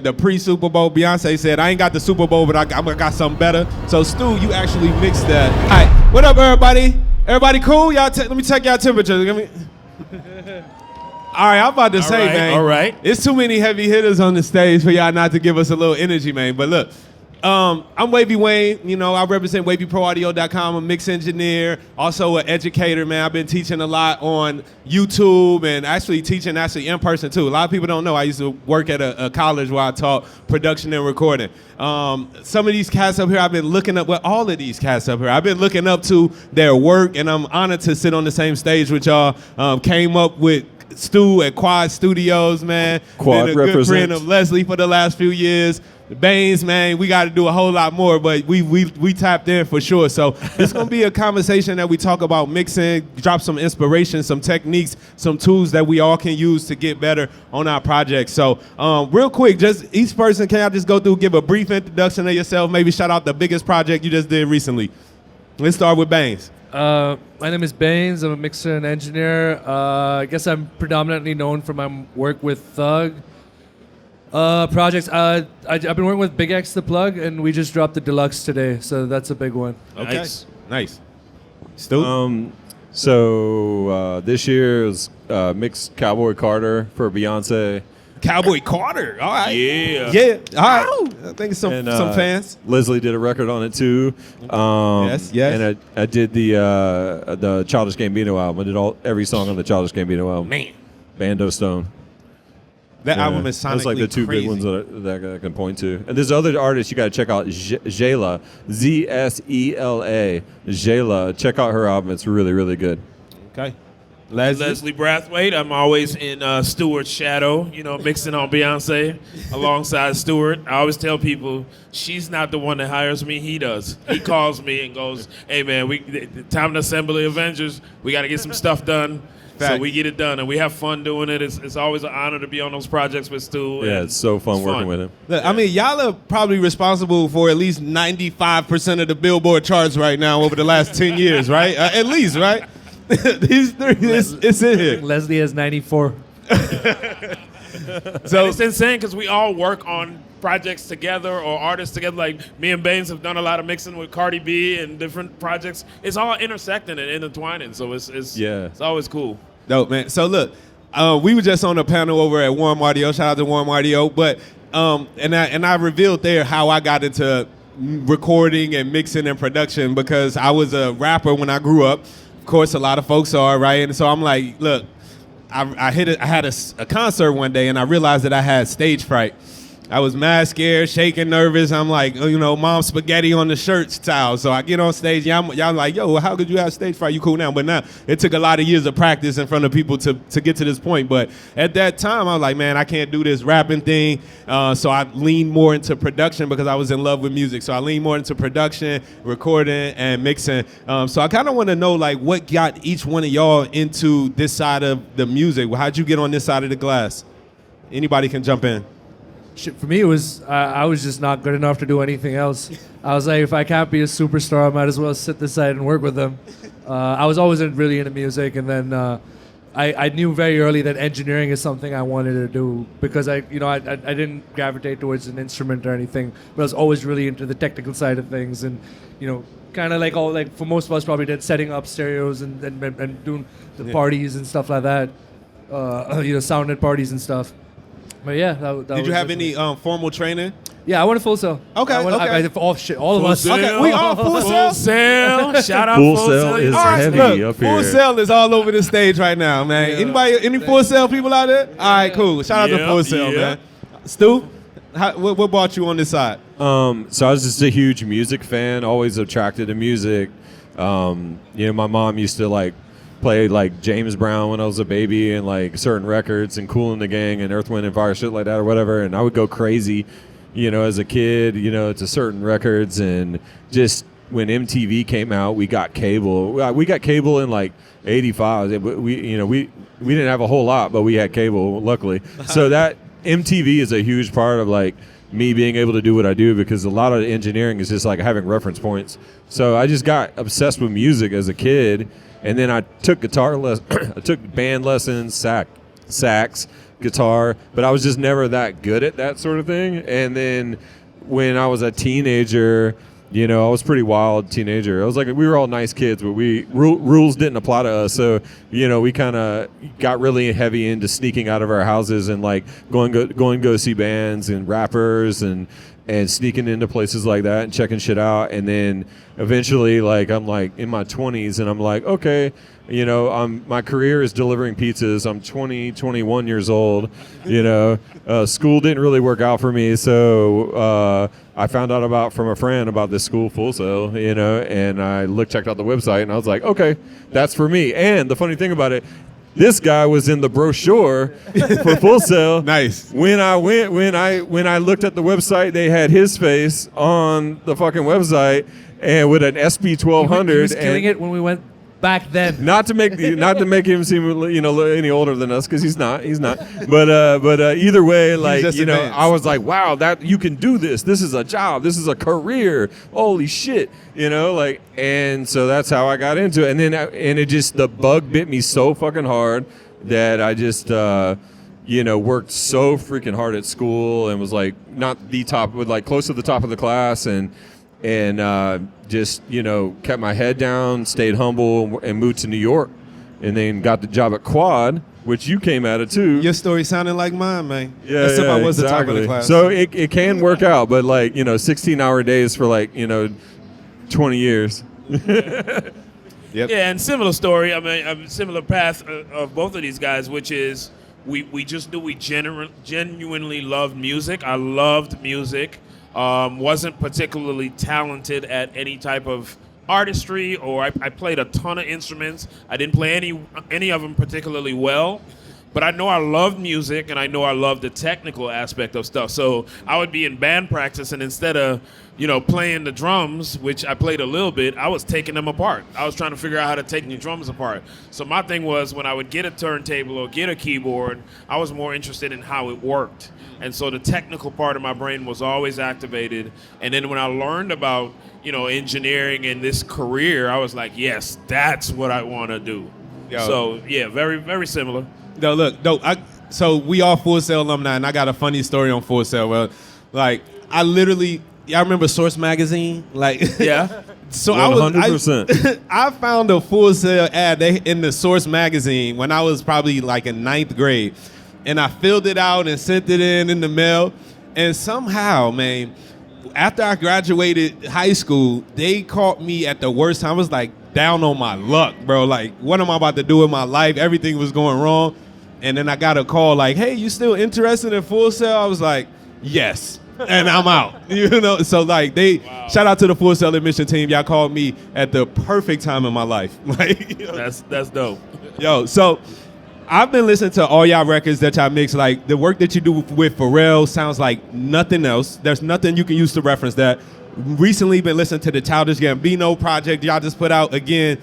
The pre-Super Bowl, Beyonce said, I ain't got the Super Bowl, but I got something better. So, Stu, you actually mixed that. All right, what up, everybody? Everybody cool? Y'all, let me check y'all temperature. All right, I'm about to say, man. All right. It's too many heavy hitters on the stage for y'all not to give us a little energy, man. But look, I'm Wavy Wayne. You know, I represent WavyProAudio.com. I'm a mix engineer, also an educator, man. I've been teaching a lot on YouTube and actually teaching in person, too. A lot of people don't know. I used to work at a college where I taught production and recording. Some of these cats up here, I've been looking up, well, all of these cats up here, I've been looking up to their work, and I'm honored to sit on the same stage with y'all. Came up with Stu at Quad Studios, man. Quad been a good friend of Leslie for the last few years. The Bainz, man, we got to do a whole lot more, but we tapped in for sure. So it's going to be a conversation that we talk about mixing, drop some inspiration, some techniques, some tools that we all can use to get better on our projects. So real quick, just each person, can y'all just go through, give a brief introduction of yourself, maybe shout out the biggest project you just did recently. Let's start with Bainz. My name is Bainz. I'm a mixer and engineer. I guess I'm predominantly known for my work with Thug. Projects. I've been working with Big X The Plug, and we just dropped the deluxe today, so that's a big one. Okay, nice. Stu? So this year was mixed Cowboy Carter for Beyonce. Cowboy Carter. All right. Yeah. All right. I think some fans. Leslie did a record on it too. Yes. And I did the Childish Gambino album. I did every song on the Childish Gambino album. Man. Bando Stone. That album is sonically That's like the two crazy. big ones that I can point to. And there's other artists you got to check out. Zsela, Zsela, Zsela. Check out her album. It's really, really good. Okay. Leslie Brathwaite. I'm always in Stuart's shadow, mixing on Beyonce alongside Stuart. I always tell people she's not the one that hires me, he does. He calls me and goes, hey man, time to assemble the Avengers. We got to get some stuff done. So we get it done, and we have fun doing it. It's always an honor to be on those projects with Stu. Yeah, it's so fun working with him. Look, I mean, y'all are probably responsible for at least 95% of the Billboard charts right now over the last 10 years, right? At least, right? These three, it's in here. Leslie has 94. So it's insane because we all work on projects together or artists together. Like me and Bainz have done a lot of mixing with Cardi B and different projects. It's all intersecting and intertwining, so it's always cool. Dope, man. So look, we were just on a panel over at Warm Audio. Shout out to Warm Audio. But and I revealed there how I got into recording and mixing and production because I was a rapper when I grew up. Of course, a lot of folks are, right? And so I'm like, look, I had a concert one day and I realized that I had stage fright. I was mad scared, shaking, nervous. I'm like, mom spaghetti on the shirt style. So I get on stage. Y'all like, yo, how could you have stage fright? You cool now? But now it took a lot of years of practice in front of people to get to this point. But at that time, I was like, man, I can't do this rapping thing. So I leaned more into production because I was in love with music. So I leaned more into production, recording, and mixing. So I kind of want to know, like, what got each one of y'all into this side of the music? How'd you get on this side of the glass? Anybody can jump in. For me, it was I was just not good enough to do anything else. I was like, if I can't be a superstar, I might as well sit this side and work with them. I was always really into music, and then I knew very early that engineering is something I wanted to do because I didn't gravitate towards an instrument or anything, but I was always really into the technical side of things, and kind of like for most of us probably did setting up stereos and doing the parties and stuff like that, sound at parties and stuff. But yeah, that Did you have any formal training? Yeah, I went to Full Sail. Okay, all of us. Okay, we all Full Sail? Full Sail. Shout out Full Full Sail is heavy up here. Full Sail is all over the stage right now, man. Yeah. Any Full Sail people out there? All right, cool. Shout out to Full Sail, man. Stu, what brought you on this side? So I was just a huge music fan, always attracted to music. My mom used to play like James Brown when I was a baby and like certain records and Kool and the Gang and Earth, Wind and Fire, shit like that or whatever. And I would go crazy, as a kid, to certain records. And just when MTV came out, we got cable. We got cable in like 85. We didn't have a whole lot, but we had cable, luckily. So that MTV is a huge part of like me being able to do what I do because a lot of engineering is just like having reference points. So I just got obsessed with music as a kid. And then I took guitar lessons, I took band lessons, sax, guitar, but I was just never that good at that sort of thing. And then when I was a teenager, I was a pretty wild teenager. I was like, we were all nice kids, but rules didn't apply to us. So, we kind of got really heavy into sneaking out of our houses and like going go see bands and rappers and sneaking into places like that and checking shit out. And then eventually, like, I'm like in my 20s and I'm like, okay, my career is delivering pizzas. I'm 21 years old. School didn't really work out for me, so I found out from a friend about this school, Full Sail, and I checked out the website, and I was like, okay, that's for me. And the funny thing about it, this guy was in the brochure for Full Sail. Nice. When I looked at the website, they had his face on the fucking website, and with an SP 1200. He was killing it when we went back then. Not to make him seem any older than us, because he's not. But either way, like, I was like, wow, that you can do this. This is a job. This is a career. Holy shit, and so that's how I got into it. And then the bug bit me so fucking hard that I just worked so freaking hard at school and was like not the top, but like close to the top of the class and just kept my head down, stayed humble, and moved to New York, and then got the job at Quad, which you came out of too. Your story sounded like mine, man. Yeah, Except I was exactly. the top of the class. So it can work out, but like 16-hour days for like 20 years. Yep. Yeah, and similar story. I mean, a similar path of both of these guys, which is we just knew we genuinely loved music. I loved music. Wasn't particularly talented at any type of artistry, or I played a ton of instruments. I didn't play any of them particularly well, but I know I loved music, and I know I loved the technical aspect of stuff. So I would be in band practice, and instead of playing the drums, which I played a little bit, I was taking them apart. I was trying to figure out how to take the drums apart. So my thing was, when I would get a turntable or get a keyboard, I was more interested in how it worked. And so the technical part of my brain was always activated. And then when I learned about, engineering and this career, I was like, yes, that's what I want to do. Yo. So, yeah, very, very similar. No, look, so we all Full Sail alumni, and I got a funny story on Full Sail. Well, like, I remember Source Magazine? Like, Yeah. So 100%. I found a Full Sail ad in the Source Magazine when I was probably like in 9th grade. And I filled it out and sent it in the mail. And somehow, man, after I graduated high school, they caught me at the worst time. I was like down on my luck, bro. Like, what am I about to do with my life? Everything was going wrong. And then I got a call like, hey, you still interested in Full Sail? I was like, yes. And I'm out. So like shout out to the Full Sail admission team. Y'all called me at the perfect time in my life. Like, That's dope. Yo, so I've been listening to all y'all records that y'all mix. Like, the work that you do with Pharrell sounds like nothing else. There's nothing you can use to reference that. Recently been listening to the Childish Gambino project y'all just put out. Again,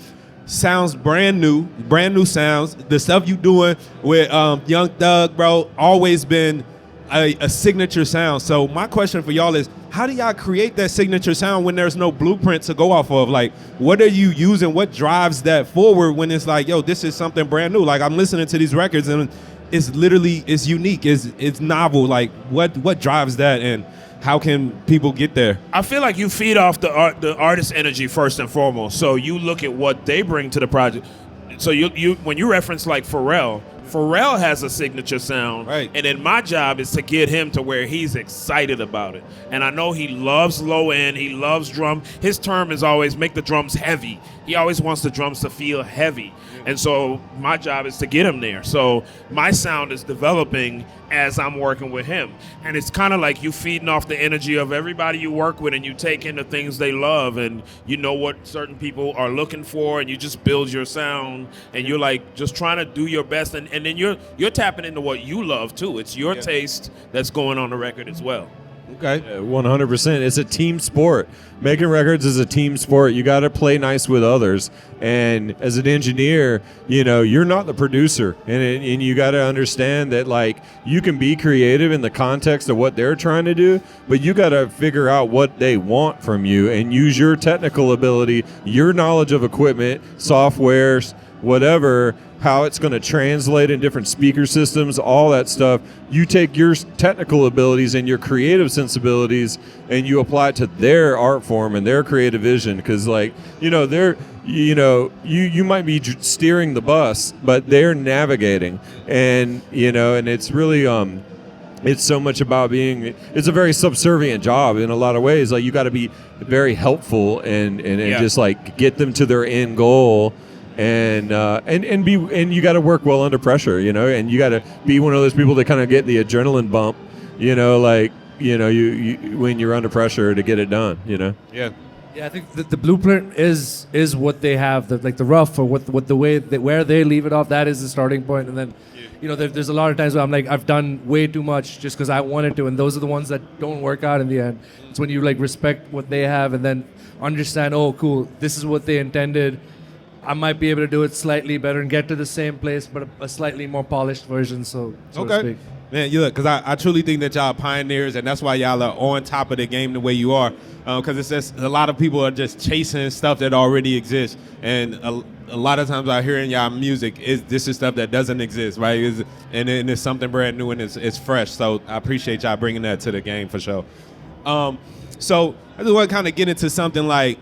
sounds brand new sounds. The stuff you doing with Young Thug, bro, always been a signature sound. So my question for y'all is, how do y'all create that signature sound when there's no blueprint to go off of? Like, what are you using? What drives that forward when it's like, yo, this is something brand new? Like, I'm listening to these records and it's unique, it's novel. Like, what drives that, and how can people get there? I feel like you feed off the artist energy first and foremost. So you look at what they bring to the project. So you when you reference like Pharrell has a signature sound, right? And then my job is to get him to where he's excited about it. And I know he loves low end, he loves drum. His term is always make the drums heavy. He always wants the drums to feel heavy. And so my job is to get him there. So my sound is developing as I'm working with him. And it's kind of like you feeding off the energy of everybody you work with, and you take in the things they love, and you know what certain people are looking for, and you just build your sound, and you're like just trying to do your best, and then you're tapping into what you love too. It's your taste that's going on the record as well. Okay. 100%. It's a team sport. Making records is a team sport. You got to play nice with others. And as an engineer, you're not the producer. And you got to understand that, like, you can be creative in the context of what they're trying to do, but you got to figure out what they want from you and use your technical ability, your knowledge of equipment, softwares, whatever, how it's going to translate in different speaker systems, all that stuff. You take your technical abilities and your creative sensibilities and you apply it to their art form and their creative vision, because like, you might be steering the bus, but they're navigating, and and it's really it's so much about it's a very subservient job in a lot of ways. Like, you got to be very helpful and just like get them to their end goal, and you got to work well under pressure, and you got to be one of those people that kind of get the adrenaline bump, you when you're under pressure to get it done, Yeah. Yeah, I think the blueprint is what they have, the rough, or what the way where they leave it off. That is the starting point, and then there's a lot of times where I'm like, I've done way too much just because I wanted to, and those are the ones that don't work out in the end. It's when you like respect what they have and then understand, oh, cool, this is what they intended. I might be able to do it slightly better and get to the same place, but a slightly more polished version, so to speak. Man, you look, because I truly think that y'all pioneers, and that's why y'all are on top of the game the way you are. Because it's just a lot of people are just chasing stuff that already exists, and a lot of times I hear in y'all music this is stuff that doesn't exist, right? And it's something brand new and it's fresh. So I appreciate y'all bringing that to the game for sure. So I just want to kind of get into something like,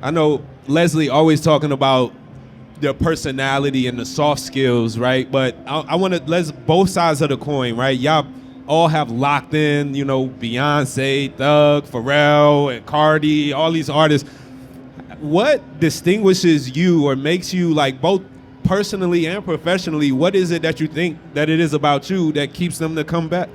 I know Leslie always talking about their personality and the soft skills, right? But I want to let's both sides of the coin, right? Y'all all have locked in, Beyonce, Thug, Pharrell, and Cardi, all these artists. What distinguishes you or makes you, like, both personally and professionally, what is it that you think that it is about you that keeps them to come back?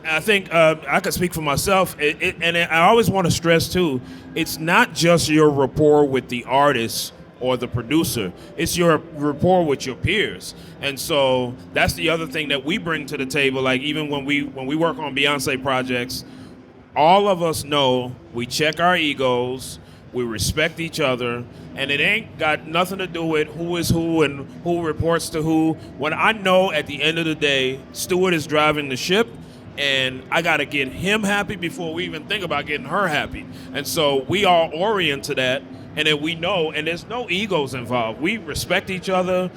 I think I could speak for myself, and I always want to stress too, it's not just your rapport with the artist or the producer, it's your rapport with your peers. And so that's the other thing that we bring to the table. Like, even when we work on Beyonce projects, all of us know we check our egos, we respect each other, and it ain't got nothing to do with who is who and who reports to who. When I know at the end of the day, Stuart is driving the ship, and I got to get him happy before we even think about getting her happy. And so we all orient to that, and then we know, and there's no egos involved. We respect each other.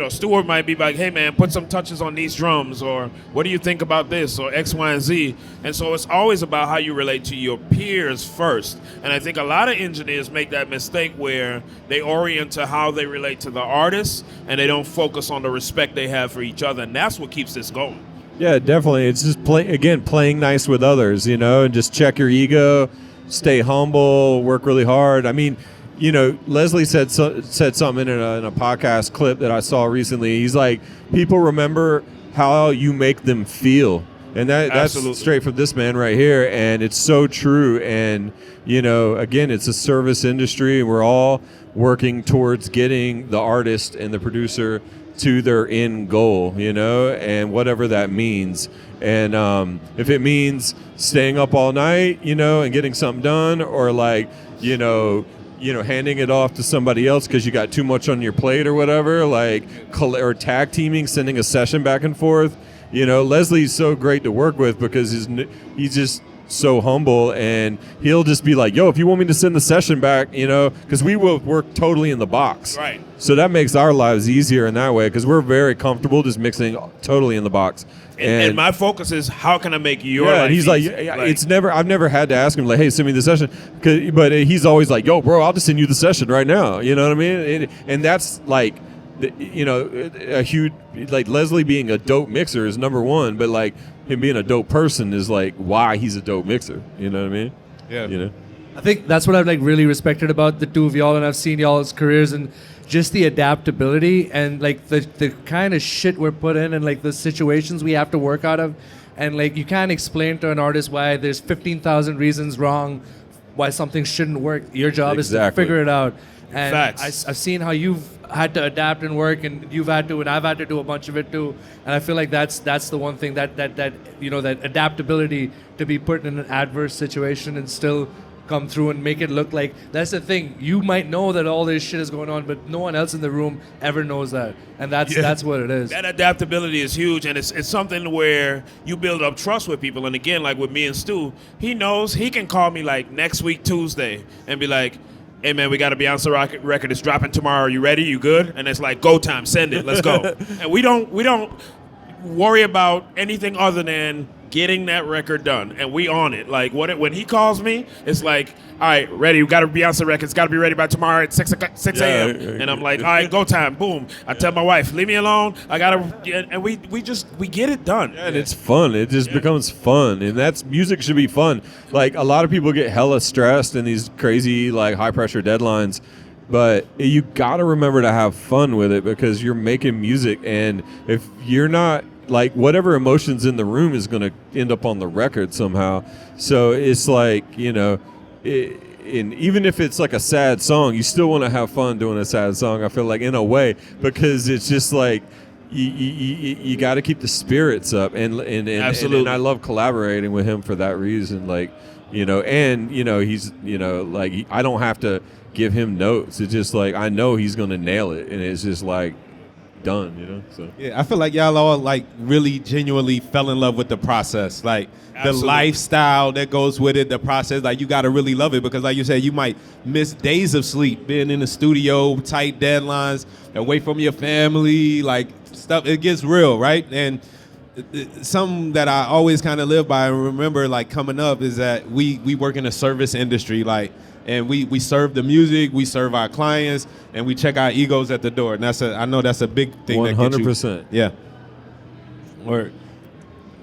Stuart might be like, hey man, put some touches on these drums, or what do you think about this, or X, Y, and Z. And so it's always about how you relate to your peers first. And I think a lot of engineers make that mistake where they orient to how they relate to the artist, and they don't focus on the respect they have for each other. And that's what keeps this going. Yeah, definitely. It's just playing nice with others, and just check your ego, stay humble, work really hard. I mean, Leslie said something in a podcast clip that I saw recently. He's like, people remember how you make them feel. And that's straight from this man right here. And it's so true. And, again, it's a service industry. And we're all working towards getting the artist and the producer to their end goal, and whatever that means. And if it means staying up all night, and getting something done, or like, handing it off to somebody else because you got too much on your plate or whatever, or tag teaming, sending a session back and forth. Leslie's so great to work with because he's just so humble, and he'll just be like, yo, if you want me to send the session back, because we will work totally in the box. Right. So that makes our lives easier in that way, because we're very comfortable just mixing totally in the box. And my focus is, how can I make your life and he's easy? I've never had to ask him, like, hey, send me the session. But he's always like, yo, bro, I'll just send you the session right now. You know what I mean? And that's like, a huge, like, Leslie being a dope mixer is number one, but like him being a dope person is like why he's a dope mixer. You know what I mean? Yeah. I think that's what I've like really respected about the two of y'all, and I've seen y'all's careers, and just the adaptability and like the kind of shit we're put in and like the situations we have to work out of. And like, you can't explain to an artist why there's 15,000 reasons wrong why something shouldn't work. Your job is to figure it out. And Facts. I've seen how you've had to adapt and work, and you've had to, and I've had to do a bunch of it too. And I feel like that's the one thing that that adaptability to be put in an adverse situation and still come through and make it look like, that's the thing. You might know that all this shit is going on, but no one else in the room ever knows that. And that's what it is. That adaptability is huge, and it's something where you build up trust with people. And again, like with me and Stu, he knows he can call me like next week Tuesday and be like, hey man, we got a Beyonce record. It's dropping tomorrow. Are you ready? You good? And it's like, go time. Send it. Let's go. And we don't worry about anything other than getting that record done, and we on it. Like when he calls me, it's like, all right, ready. We got a Beyonce record. It's got to be ready by tomorrow at 6 a.m. And I'm like, all right, go time. Boom. I tell my wife, leave me alone. I gotta, and we get it done. Yeah, and it's fun. It just becomes fun, and that's music should be fun. Like a lot of people get hella stressed in these crazy like high pressure deadlines. But you got to remember to have fun with it because you're making music, and if you're not, like, whatever emotion's in the room is going to end up on the record somehow. So it's like, and even if it's like a sad song, you still want to have fun doing a sad song, I feel like, in a way, because it's just like you got to keep the spirits up. And Absolutely. And I love collaborating with him for that reason. Like, he's, like, I don't have to give him notes. It's just like I know he's gonna nail it, and it's just like done. So yeah, I feel like y'all all like really genuinely fell in love with the process, like Absolutely. the lifestyle that goes with it, the process. Like you got to really love it because, like you said, you might miss days of sleep being in the studio, tight deadlines, away from your family, like stuff. It gets real, right? And something that I always kind of live by and remember, like coming up, is that we work in a service industry, like. And we serve the music, we serve our clients, and we check our egos at the door. And I know that's a big thing. 100%. Yeah. Word.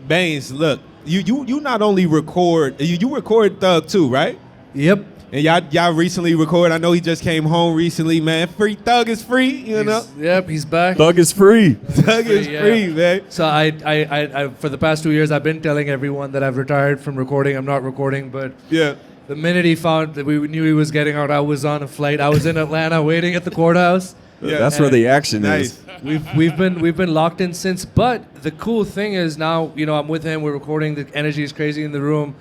Bainz, look, you not only record, you record Thug too, right? Yep. And y'all recently recorded. I know he just came home recently, man. Free Thug is free, you know. Yep, he's back. Thug is free. Thug is free, man. So I for the past 2 years, I've been telling everyone that I've retired from recording. I'm not recording, but Yeah. the minute he found that we knew he was getting out, I was on a flight. I was in Atlanta waiting at the courthouse. Yeah. That's where the action Nice. is. We've been locked in since. But the cool thing is now, I'm with him. We're recording. The energy is crazy in the room.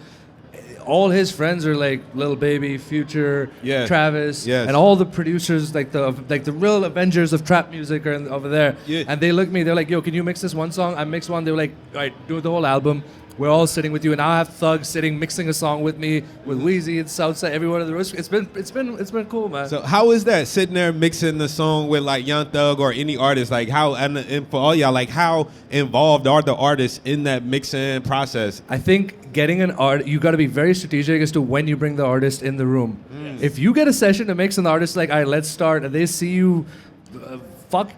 All his friends are like Lil Baby, Future, Yes. Travis, Yes. and all the producers, like the real Avengers of trap music are over there. Yeah. And they look at me. They're like, "Yo, can you mix this one song?" I mix one. They were like, "All right, do the whole album." We're all sitting with you, and now I have Thug sitting mixing a song with me, with Weezy and Southside, everyone in the room. It's been cool, man. So how is that sitting there mixing the song with like Young Thug or any artist? Like how and for all y'all, like how involved are the artists in that mixing process? I think getting an art, you got to be very strategic as to when you bring the artist in the room. If you get a session to mix and the artist is like, all right, let's start, and they see you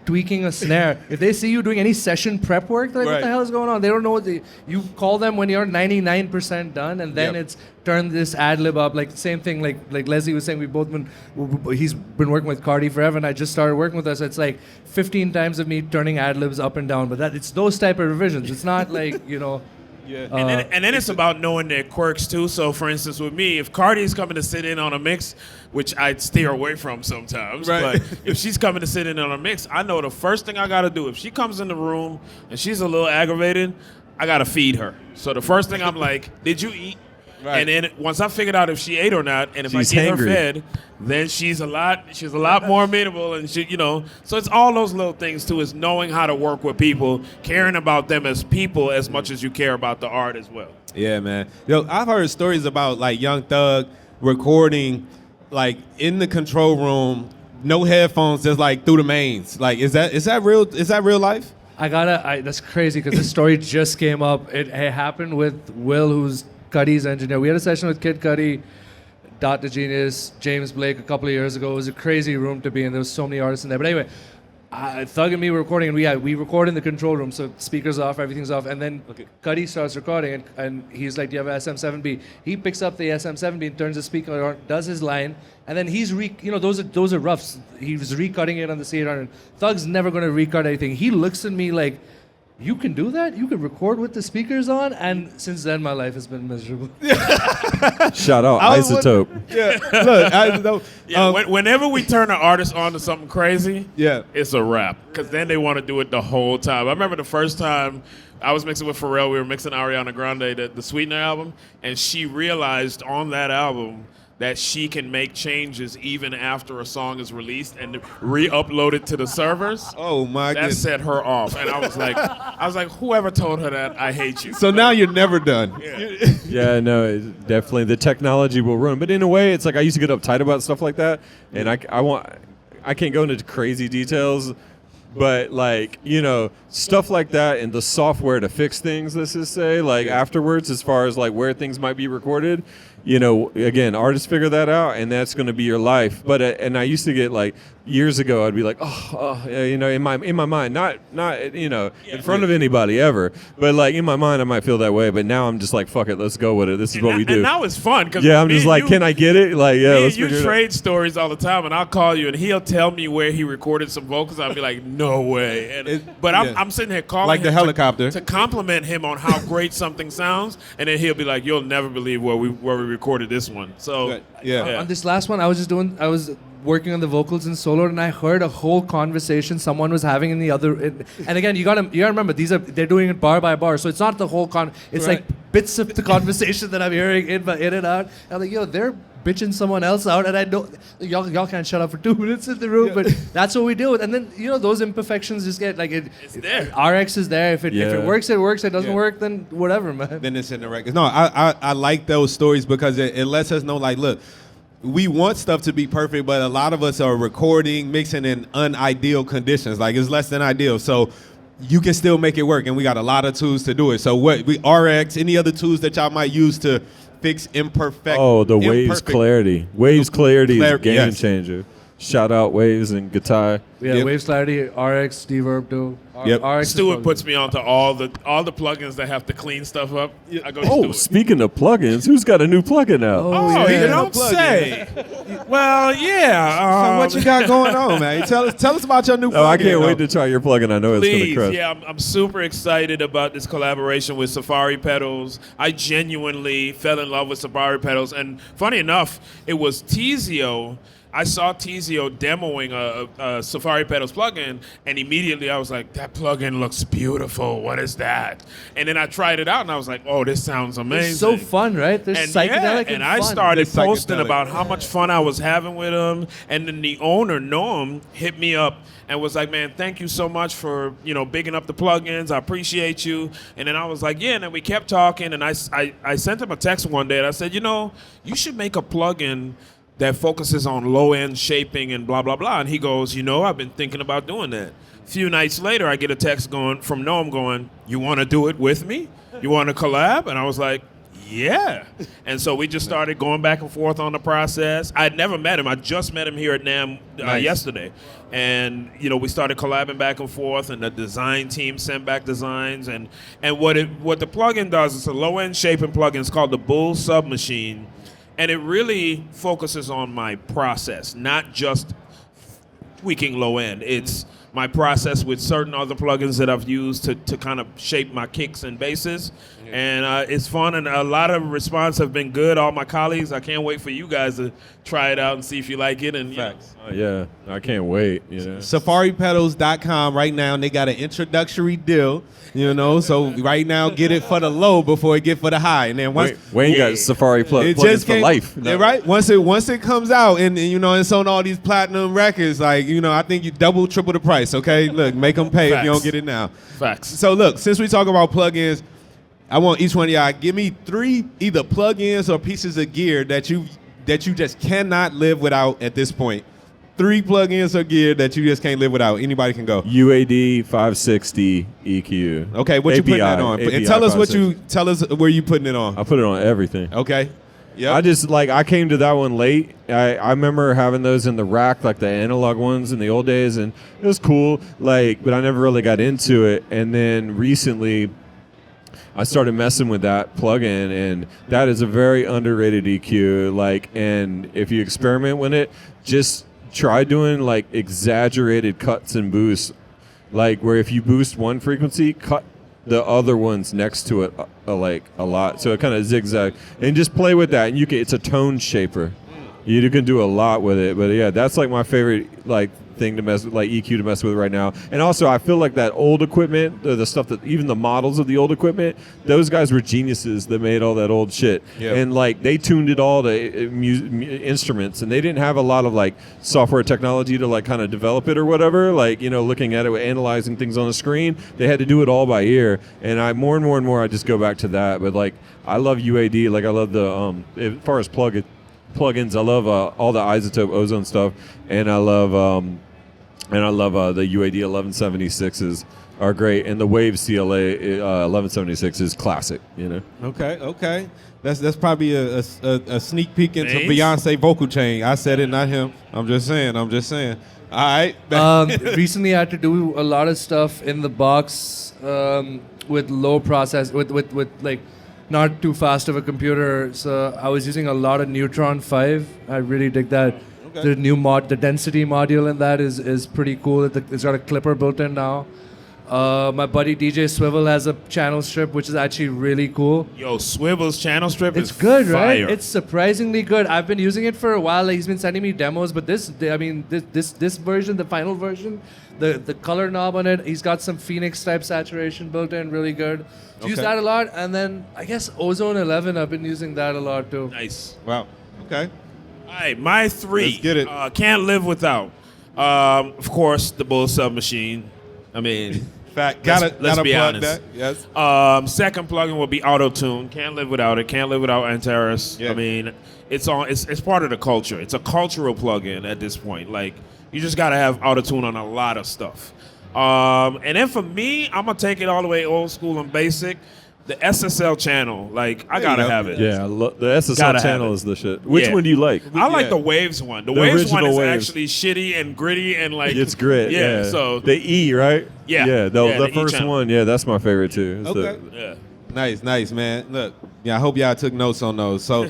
tweaking a snare. If they see you doing any session prep work, they're like, what the Right. hell is going on? They don't know what you call them when you're 99% done, and then Yep. it's turn this ad lib up. Like same thing, like Leslie was saying, he's been working with Cardi forever, and I just started working with us. It's like 15 times of me turning ad libs up and down, but it's those type of revisions. It's not like, Yeah. And then it's about knowing their quirks too. So, for instance, with me, if Cardi's coming to sit in on a mix, which I steer away from sometimes, Right. but if she's coming to sit in on a mix, I know the first thing I got to do, if she comes in the room and she's a little aggravated, I got to feed her. So the first thing I'm like, did you eat? Right. And then once I figured out if she ate or not, and if She's I get hangry. her fed, then she's a lot more amenable, and she, so it's all those little things too. Is knowing how to work with people, caring about them as people as much as you care about the art as well. Yeah, man. Yo, I've heard stories about like Young Thug recording like in the control room, no headphones, just like through the mains. Like, is that real? Is that real life? That's crazy because this story just came up. It happened with Will, who's Cuddy's engineer. We had a session with Kid Cudi, Dot the Genius, James Blake a couple of years ago. It was a crazy room to be in. There was so many artists in there. But anyway, Thug and me were recording, and we record in the control room, so speakers off, everything's off, and then Cudi starts recording, and he's like, "Do you have an SM7B?" He picks up the SM7B and turns the speaker on, does his line, and then he's those are roughs. He was recutting it on the C800. Thug's never going to recut anything. He looks at me like, "You can do that? You can record with the speakers on?" And since then, my life has been miserable. Shout out I was Isotope. Yeah. Look, I know. Yeah, whenever we turn an artist on to something crazy, Yeah. it's a wrap. Because then they want to do it the whole time. I remember the first time I was mixing with Pharrell, we were mixing Ariana Grande, the Sweetener album, and she realized on that album that she can make changes even after a song is released and re-upload it to the servers. Oh my That goodness. set her off, and I was like, whoever told her that, I hate you. So now you're never done. Yeah, no, definitely the technology will ruin. But in a way, it's like I used to get uptight about stuff like that, and I can't go into crazy details, but like, you know, stuff like that and the software to fix things, let's just say, like afterwards, as far as like where things might be recorded, you know, again, artists figure that out, and that's going to be your life. But and I used to get like years ago, I'd be like, you know, in my mind, not you know, in front of anybody ever, but like in my mind, I might feel that way. But now I'm just like, fuck it, let's go with it. This is what we do. And now it's fun because I'm just like, can I get it? Like, yeah, let's you figure it out. trade stories all the time, and I'll call you, and he'll tell me where he recorded some vocals. I'll be like, no way. But I'm sitting here calling Like the him helicopter. to compliment him on how great something sounds, and then he'll be like, you'll never believe where we recorded this one. So Yeah. On this last one, I was working on the vocals in solo, and I heard a whole conversation someone was having in the other. And again, you gotta remember they're doing it bar by bar, so it's not the whole It's Right. like bits of the conversation that I'm hearing in and out. I'm like, yo, they're bitching someone else out, and I don't. Y'all can't shut up for 2 minutes in the room, but that's what we deal with. And then those imperfections just get like it's there. RX is there. If it works, it works. If it doesn't work, then whatever, man. Then it's in the records. No, I like those stories because it lets us know, like, look, we want stuff to be perfect, but a lot of us are recording, mixing in unideal conditions. Like, it's less than ideal. So you can still make it work, and we got a lot of tools to do it. So RX, any other tools that y'all might use to fix imperfect. Oh, the Waves clarity. Waves clarity is a game yes. changer. Shout out Waves and guitar. Yeah, Yep. Waves Clarity, RX, Deverb too. Yep. RX Stuart puts me onto all the plugins that have to clean stuff up. I go to Oh, Stuart. speaking of plugins, who's got a new plugin out? Oh, yeah. you don't say. Well, yeah. So what you got going on, man? Tell us about your new Oh, I plugin, can't though. wait to try your plugin. I know it's going to Please, crush. yeah, I'm super excited about this collaboration with Safari Pedals. I genuinely fell in love with Safari Pedals, and funny enough, it was Tizio. I saw Tizio demoing a Safari Pedals plugin, and immediately I was like, that plugin looks beautiful. What is that? And then I tried it out, and I was like, oh, this sounds amazing. It's so fun, right? They're psychedelic and I fun. started They're posting psychedelic. about how much fun I was having with them, and then the owner, NAMM, hit me up and was like, man, thank you so much for, bigging up the plugins. I appreciate you. And then I was like, yeah, and then we kept talking, and I sent him a text one day, and I said, you should make a plugin that focuses on low-end shaping and blah, blah, blah. And he goes, I've been thinking about doing that. A few nights later, I get a text from NAMM going, you want to do it with me? You want to collab? And I was like, yeah. And so we just started going back and forth on the process. I had never met him. I just met him here at NAMM yesterday. And, we started collabing back and forth, and the design team sent back designs. And what the plugin does, it's a low-end shaping plugin. It's called the Bull Submachine. And it really focuses on my process, not just tweaking low end. It's my process with certain other plugins that I've used to kind of shape my kicks and basses. And it's fun, and a lot of response have been good. All my colleagues, I can't wait for you guys to try it out and see if you like it. And Yeah, I can't wait. SafariPedals.com right now, and they got an introductory deal. So right now, get it for the low before it get for the high, and then once Wayne got Safari plugins for life. Yeah, right. Once it comes out, and it's on all these platinum records, like I think you double, triple the price. Okay, look, make them pay if you don't get it now. Facts. So look, since we talk about plugins, I want each one of y'all give me 3 either plugins or pieces of gear that you just cannot live without at this point. 3 plugins or gear that you just can't live without. Anybody can go. UAD 560 EQ. Okay, what you putting that on? API And tell us 560. where you putting it on. I put it on everything. Okay. Yeah. I came to that one late. I remember having those in the rack, like the analog ones in the old days, and it was cool. But I never really got into it. And then recently, I started messing with that plugin, and that is a very underrated EQ. And if you experiment with it, just try doing exaggerated cuts and boosts, where if you boost one frequency, cut the other ones next to it a lot, so it kind of zigzag, and just play with that. And it's a tone shaper. You can do a lot with it, but yeah, that's like my favorite like thing to mess with, like EQ to mess with right now. And also, I feel like that old equipment, the stuff that even the models of the old equipment, those guys were geniuses that made all that old shit. Yep. And like they tuned it all to instruments, and they didn't have a lot of like software technology to like kind of develop it or whatever. Like looking at it, analyzing things on the screen, they had to do it all by ear. And I more and more I just go back to that. But like I love UAD, like I love the as far as plugins, I love all the isotope ozone stuff, and I love the UAD 1176s are great, and the Wave CLA 1176 is classic. Okay. That's probably a sneak peek into Bainz? Beyonce vocal chain. I said it, not him. I'm just saying. All right. Recently, I had to do a lot of stuff in the box with low process, with like not too fast of a computer. So I was using a lot of Neutron 5. I really dig that. Okay. The new the density module in that is pretty cool. It's got a clipper built in now. My buddy DJ Swivel has a channel strip, which is actually really cool. Yo, Swivel's channel strip It's is good, fire. right? It's surprisingly good. I've been using it for a while. Like, he's been sending me demos, but this version, the final version, the color knob on it, he's got some Phoenix type saturation built in, really good. Use Okay. that a lot, and then I guess Ozone 11. I've been using that a lot too. Nice. Wow. Okay. All right, my three. Let's get it. Can't live without. Of course, the Bull Submachine. I mean, Fact. Let's Gotta be plug honest. that. Yes. second plugin will be Auto-Tune. Can't live without it. Can't live without Antares. Yeah. I mean, it's part of the culture. It's a cultural plugin at this point. Like, you just gotta have Auto-Tune on a lot of stuff. And then for me, I'm gonna take it all the way old school and basic. The SSL channel, like I gotta go. have it. Yeah, the SSL Gotta have channel it. is the shit. Which Yeah. one do you like? I like Yeah. the Waves one. The The Waves one original is Waves. actually shitty and gritty and like It's grit. Yeah. So the E, right? Yeah. Yeah. The Yeah, the E first channel. one. Yeah, that's my favorite too. It's Okay. yeah. Nice, man. Look, I hope y'all took notes on those. So,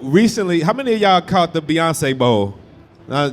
recently, how many of y'all caught the Beyonce Bowl? That's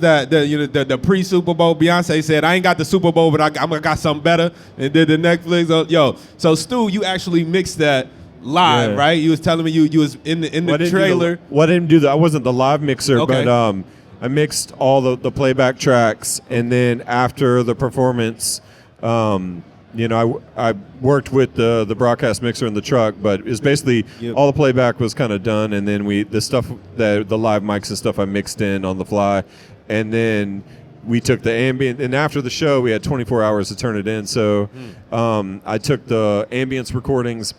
the pre Super Bowl. Beyonce said, "I ain't got the Super Bowl, but I got something better," and did the Netflix. So Stu, you actually mixed that live, Yeah. right? You was telling me you was in the trailer. I didn't do that. I wasn't the live mixer, Okay. but I mixed all the playback tracks, and then after the performance, I worked with the broadcast mixer in the truck, but it's basically Yep. all the playback was kind of done, and then the stuff that the live mics and stuff I mixed in on the fly, and then we took the ambient, and after the show we had 24 hours to turn it in, so I took the ambience recordings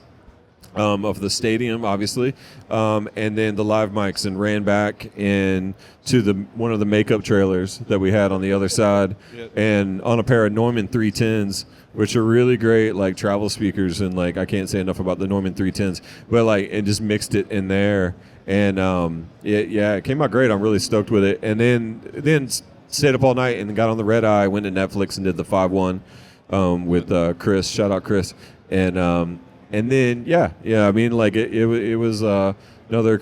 of the stadium, obviously, and then the live mics, and ran back in to one of the makeup trailers that we had on the other side, and on a pair of Neumann 310s, which are really great, like travel speakers, and like I can't say enough about the Neumann 310s, but like and just mixed it in there, and it came out great. I'm really stoked with it, and then stayed up all night and got on the red eye, went to Netflix and did the 5-1 with Chris. Shout out Chris, and then I mean like it was another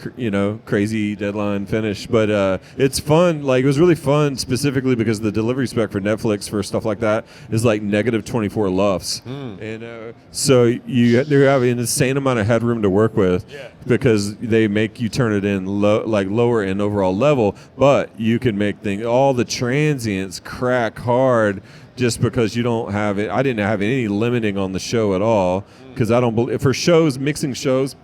crazy deadline finish, but it's fun. Like it was really fun specifically because the delivery spec for Netflix for stuff like that is like negative 24 LUFS, and so you have an insane amount of headroom to work with because they make you turn it in lower in overall level, but you can make all the transients crack hard. Just because you don't have it, I didn't have any limiting on the show at all because I don't believe for shows, mixing shows,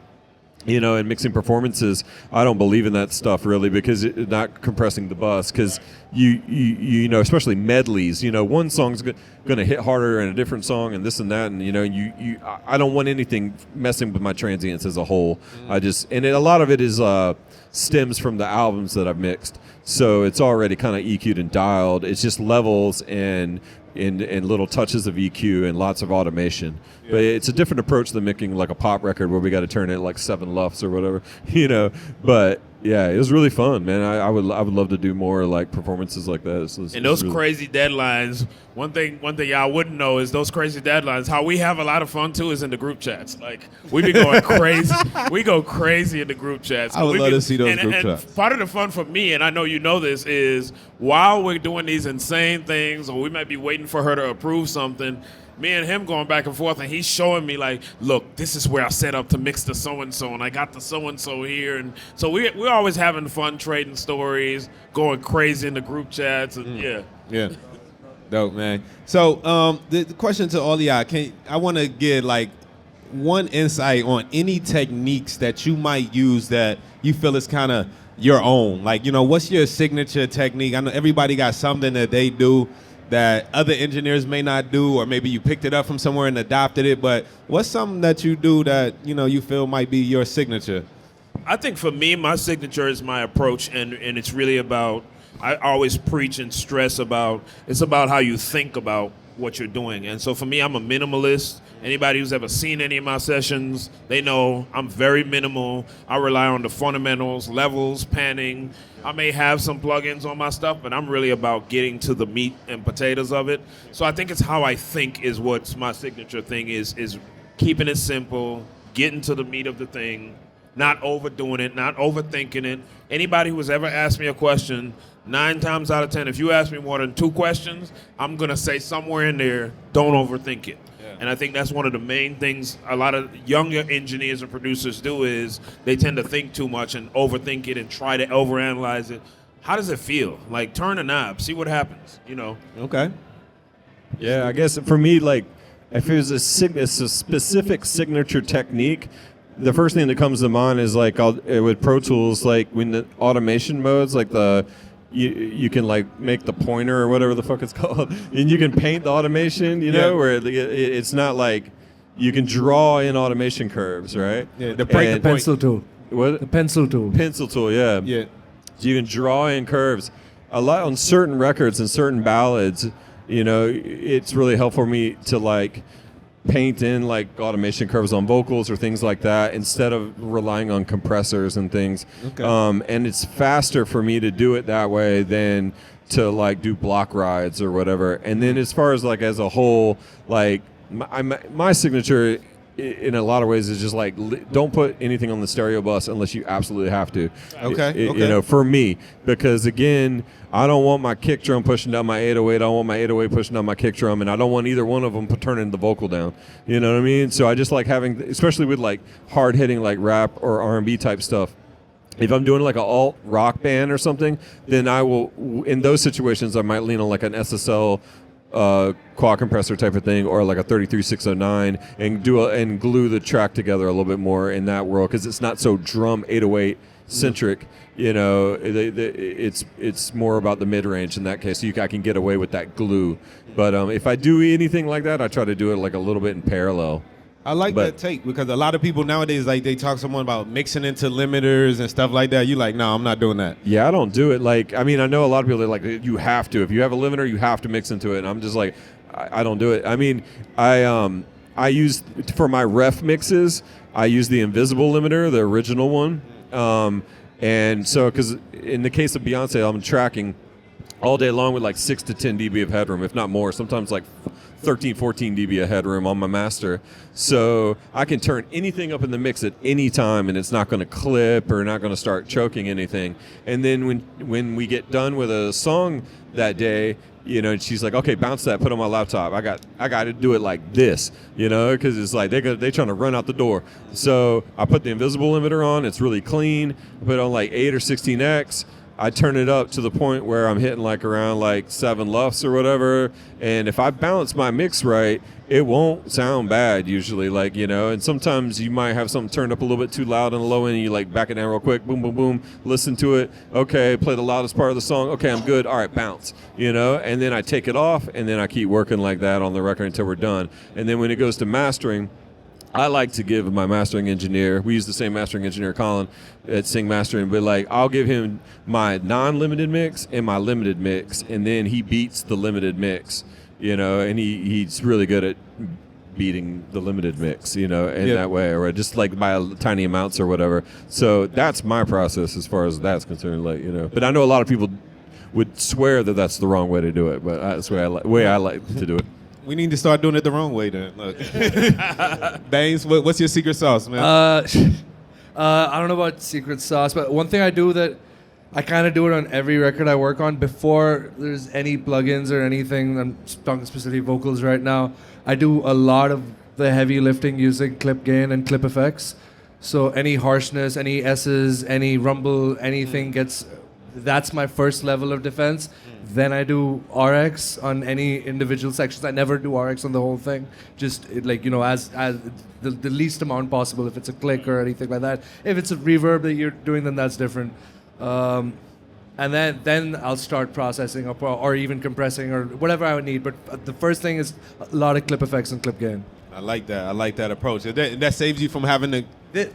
and mixing performances. I don't believe in that stuff really because it's not compressing the bus because you especially medleys. One song's going to hit harder in a different song and this and that, and I don't want anything messing with my transients as a whole. A lot of it is stems from the albums that I've mixed. So it's already kind of EQ'd and dialed. It's just levels and little touches of EQ and lots of automation. Yeah. But it's a different approach than making like a pop record where we got to turn it like 7 LUFS or whatever, But yeah, it was really fun, man. I would love to do more like performances like that. And those crazy deadlines. One thing y'all wouldn't know is those crazy deadlines. How we have a lot of fun too is in the group chats. Like we be going crazy. We go crazy in the group chats. I would love to see those group and chats. Part of the fun for me, and I know you know this, is while we're doing these insane things, or we might be waiting for her to approve something. me and him going back and forth, and he's showing me like, look, this is where I set up to mix the so-and-so, and I got the so-and-so here. And so we're always having fun trading stories, going crazy in the group chats, and Yeah. Dope, man. So the question to all of y'all, I want to get like one insight on any techniques that you might use that you feel is kind of your own. Like, you know, what's your signature technique? I know everybody got something that they do that other engineers may not do, or maybe you picked it up from somewhere and adopted it, but what's something that you do that, you know, you feel might be your signature? I think for me, my signature is my approach, and it's really about, I always preach and stress about, it's about how you think about what you're doing. And so for me, I'm a minimalist. Anybody who's ever seen any of my sessions, they know I'm very minimal. I rely on the fundamentals, levels, panning. I may have some plugins on my stuff, but I'm really about getting to the meat and potatoes of it. So I think it's how I think is what's my signature thing is keeping it simple, getting to the meat of the thing, not overdoing it, not overthinking it. Anybody who has ever asked me a question, 9 times out of 10, if you ask me more than 2 questions, I'm going to say somewhere in there, don't overthink it. And I think that's one of the main things a lot of younger engineers and producers do is they tend to think too much and overthink it and try to overanalyze it. How does it feel? Like, turn a knob, see what happens, you know? Okay. Yeah, I guess for me, like, if it was it's a specific signature technique, the first thing that comes to mind is like with Pro Tools, like when the automation modes, like you can like make the pointer or whatever the fuck it's called, and you can paint the automation, you know, where it's not like you can draw in automation curves, right? Yeah, The pencil tool. What? The pencil tool. Pencil tool, yeah. Yeah. So you can draw in curves. A lot on certain records and certain ballads, you know, it's really helpful for me to like paint in like automation curves on vocals or things like that instead of relying on compressors and things. Okay. And it's faster for me to do it that way than to like do block rides or whatever. And then as far as like as a whole, like my signature in a lot of ways is just like don't put anything on the stereo bus unless you absolutely have to. Okay. You know, for me, because again, I don't want my kick drum pushing down my 808. I don't want my 808 pushing down my kick drum, and I don't want either one of them turning the vocal down. You know what I mean? So I just like having, especially with like hard hitting like rap or R&B type stuff. If I'm doing like an alt rock band or something, then I will, in those situations, I might lean on like an SSL quad compressor type of thing, or like a 33609, and and glue the track together a little bit more in that world, because it's not so drum 808 centric. You know, it's more about the mid range in that case. So I can get away with that glue. But if I do anything like that, I try to do it like a little bit in parallel. I like that take, because a lot of people nowadays, like, they talk to someone about mixing into limiters and stuff like that. You like, no, I'm not doing that. Yeah, I don't do it. Like, I mean, I know a lot of people are like, you have to. If you have a limiter, you have to mix into it. And I'm just like, I don't do it. I mean, I use, for my ref mixes, I use the invisible limiter, the original one. And so, because in the case of Beyonce, I'm tracking all day long with like 6 to 10 dB of headroom, if not more, sometimes like 13, 14 dB of headroom on my master. So I can turn anything up in the mix at any time, and it's not going to clip or not going to start choking anything. And then when we get done with a song that day, you know, she's like, okay, bounce that, put it on my laptop. I got to do it like this, you know, because it's like they trying to run out the door. So I put the invisible limiter on. It's really clean. I put it on like 8 or 16X. I turn it up to the point where I'm hitting like around like 7 LUFS or whatever. And if I balance my mix right, it won't sound bad usually, like, you know. And sometimes you might have something turned up a little bit too loud on the low end, and you like back it down real quick, boom, boom, boom, listen to it. Okay, play the loudest part of the song. Okay, I'm good. All right, bounce, you know. And then I take it off, and then I keep working like that on the record until we're done. And then when it goes to mastering, I like to give my mastering engineer, we use the same mastering engineer, Colin, at Sing Mastering, but like I'll give him my non-limited mix and my limited mix, and then he beats the limited mix, you know, and he's really good at beating the limited mix, you know, in that way, or just like by tiny amounts or whatever. So that's my process as far as that's concerned, like, you know. But I know a lot of people would swear that that's the wrong way to do it, but that's the way I like to do it. We need to start doing it the wrong way then. Look. Bainz, what's your secret sauce, man? I don't know about secret sauce, but one thing I do that I kind of do it on every record I work on before there's any plugins or anything. I'm talking specifically vocals right now. I do a lot of the heavy lifting using clip gain and clip effects. So any harshness, any S's, any rumble, anything that's my first level of defense. Then I do RX on any individual sections. I never do RX on the whole thing. Just as the least amount possible if it's a click or anything like that. If it's a reverb that you're doing, then that's different. And then I'll start processing or even compressing or whatever I would need. But the first thing is a lot of clip effects and clip gain. I like that. I like that approach. That saves you from having to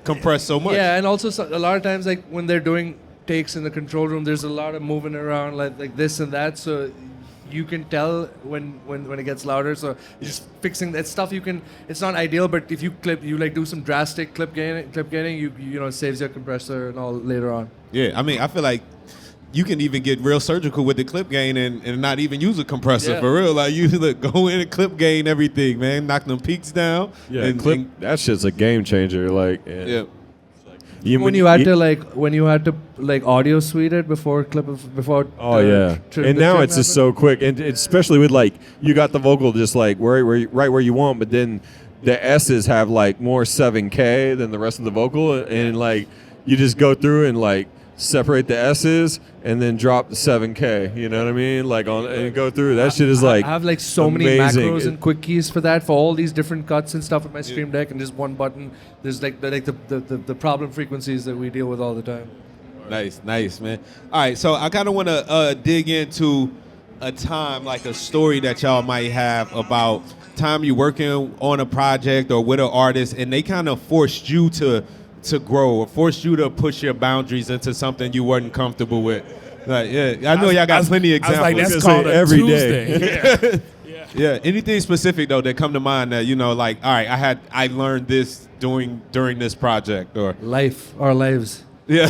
compress so much. Yeah, and also a lot of times, like when they're doing takes in the control room, there's a lot of moving around like this and that, so you can tell when it gets louder. So just fixing that stuff, it's not ideal, but if you do some drastic clip gaining, it saves your compressor and all later on. Yeah, I mean, I feel like you can even get real surgical with the clip gain and not even use a compressor for real. Like you go in and clip gain everything, man. Knock them peaks down. Yeah, that shit's a game changer. Like, yeah. When you had to audio suite it before. Oh yeah, and now it's just so quick, and especially with you got the vocal just right where you want, but then the S's have more 7K than the rest of the vocal, and you just go through and separate the S's and then drop the 7K. You know what I mean? And go through. That shit is I have so amazing. many macros and quick keys for that, for all these different cuts and stuff with my Stream Deck, and just one button. There's the problem frequencies that we deal with all the time. Nice, man. All right, so I kind of want to dig into a time, a story that y'all might have about time you working on a project or with an artist, and they kind of forced you to grow or forced you to push your boundaries into something you wasn't comfortable with. I know y'all got plenty of examples. I was like, that's called every Tuesday. day. Yeah. Anything specific though that come to mind that all right, I learned this during this project or our lives. Yeah,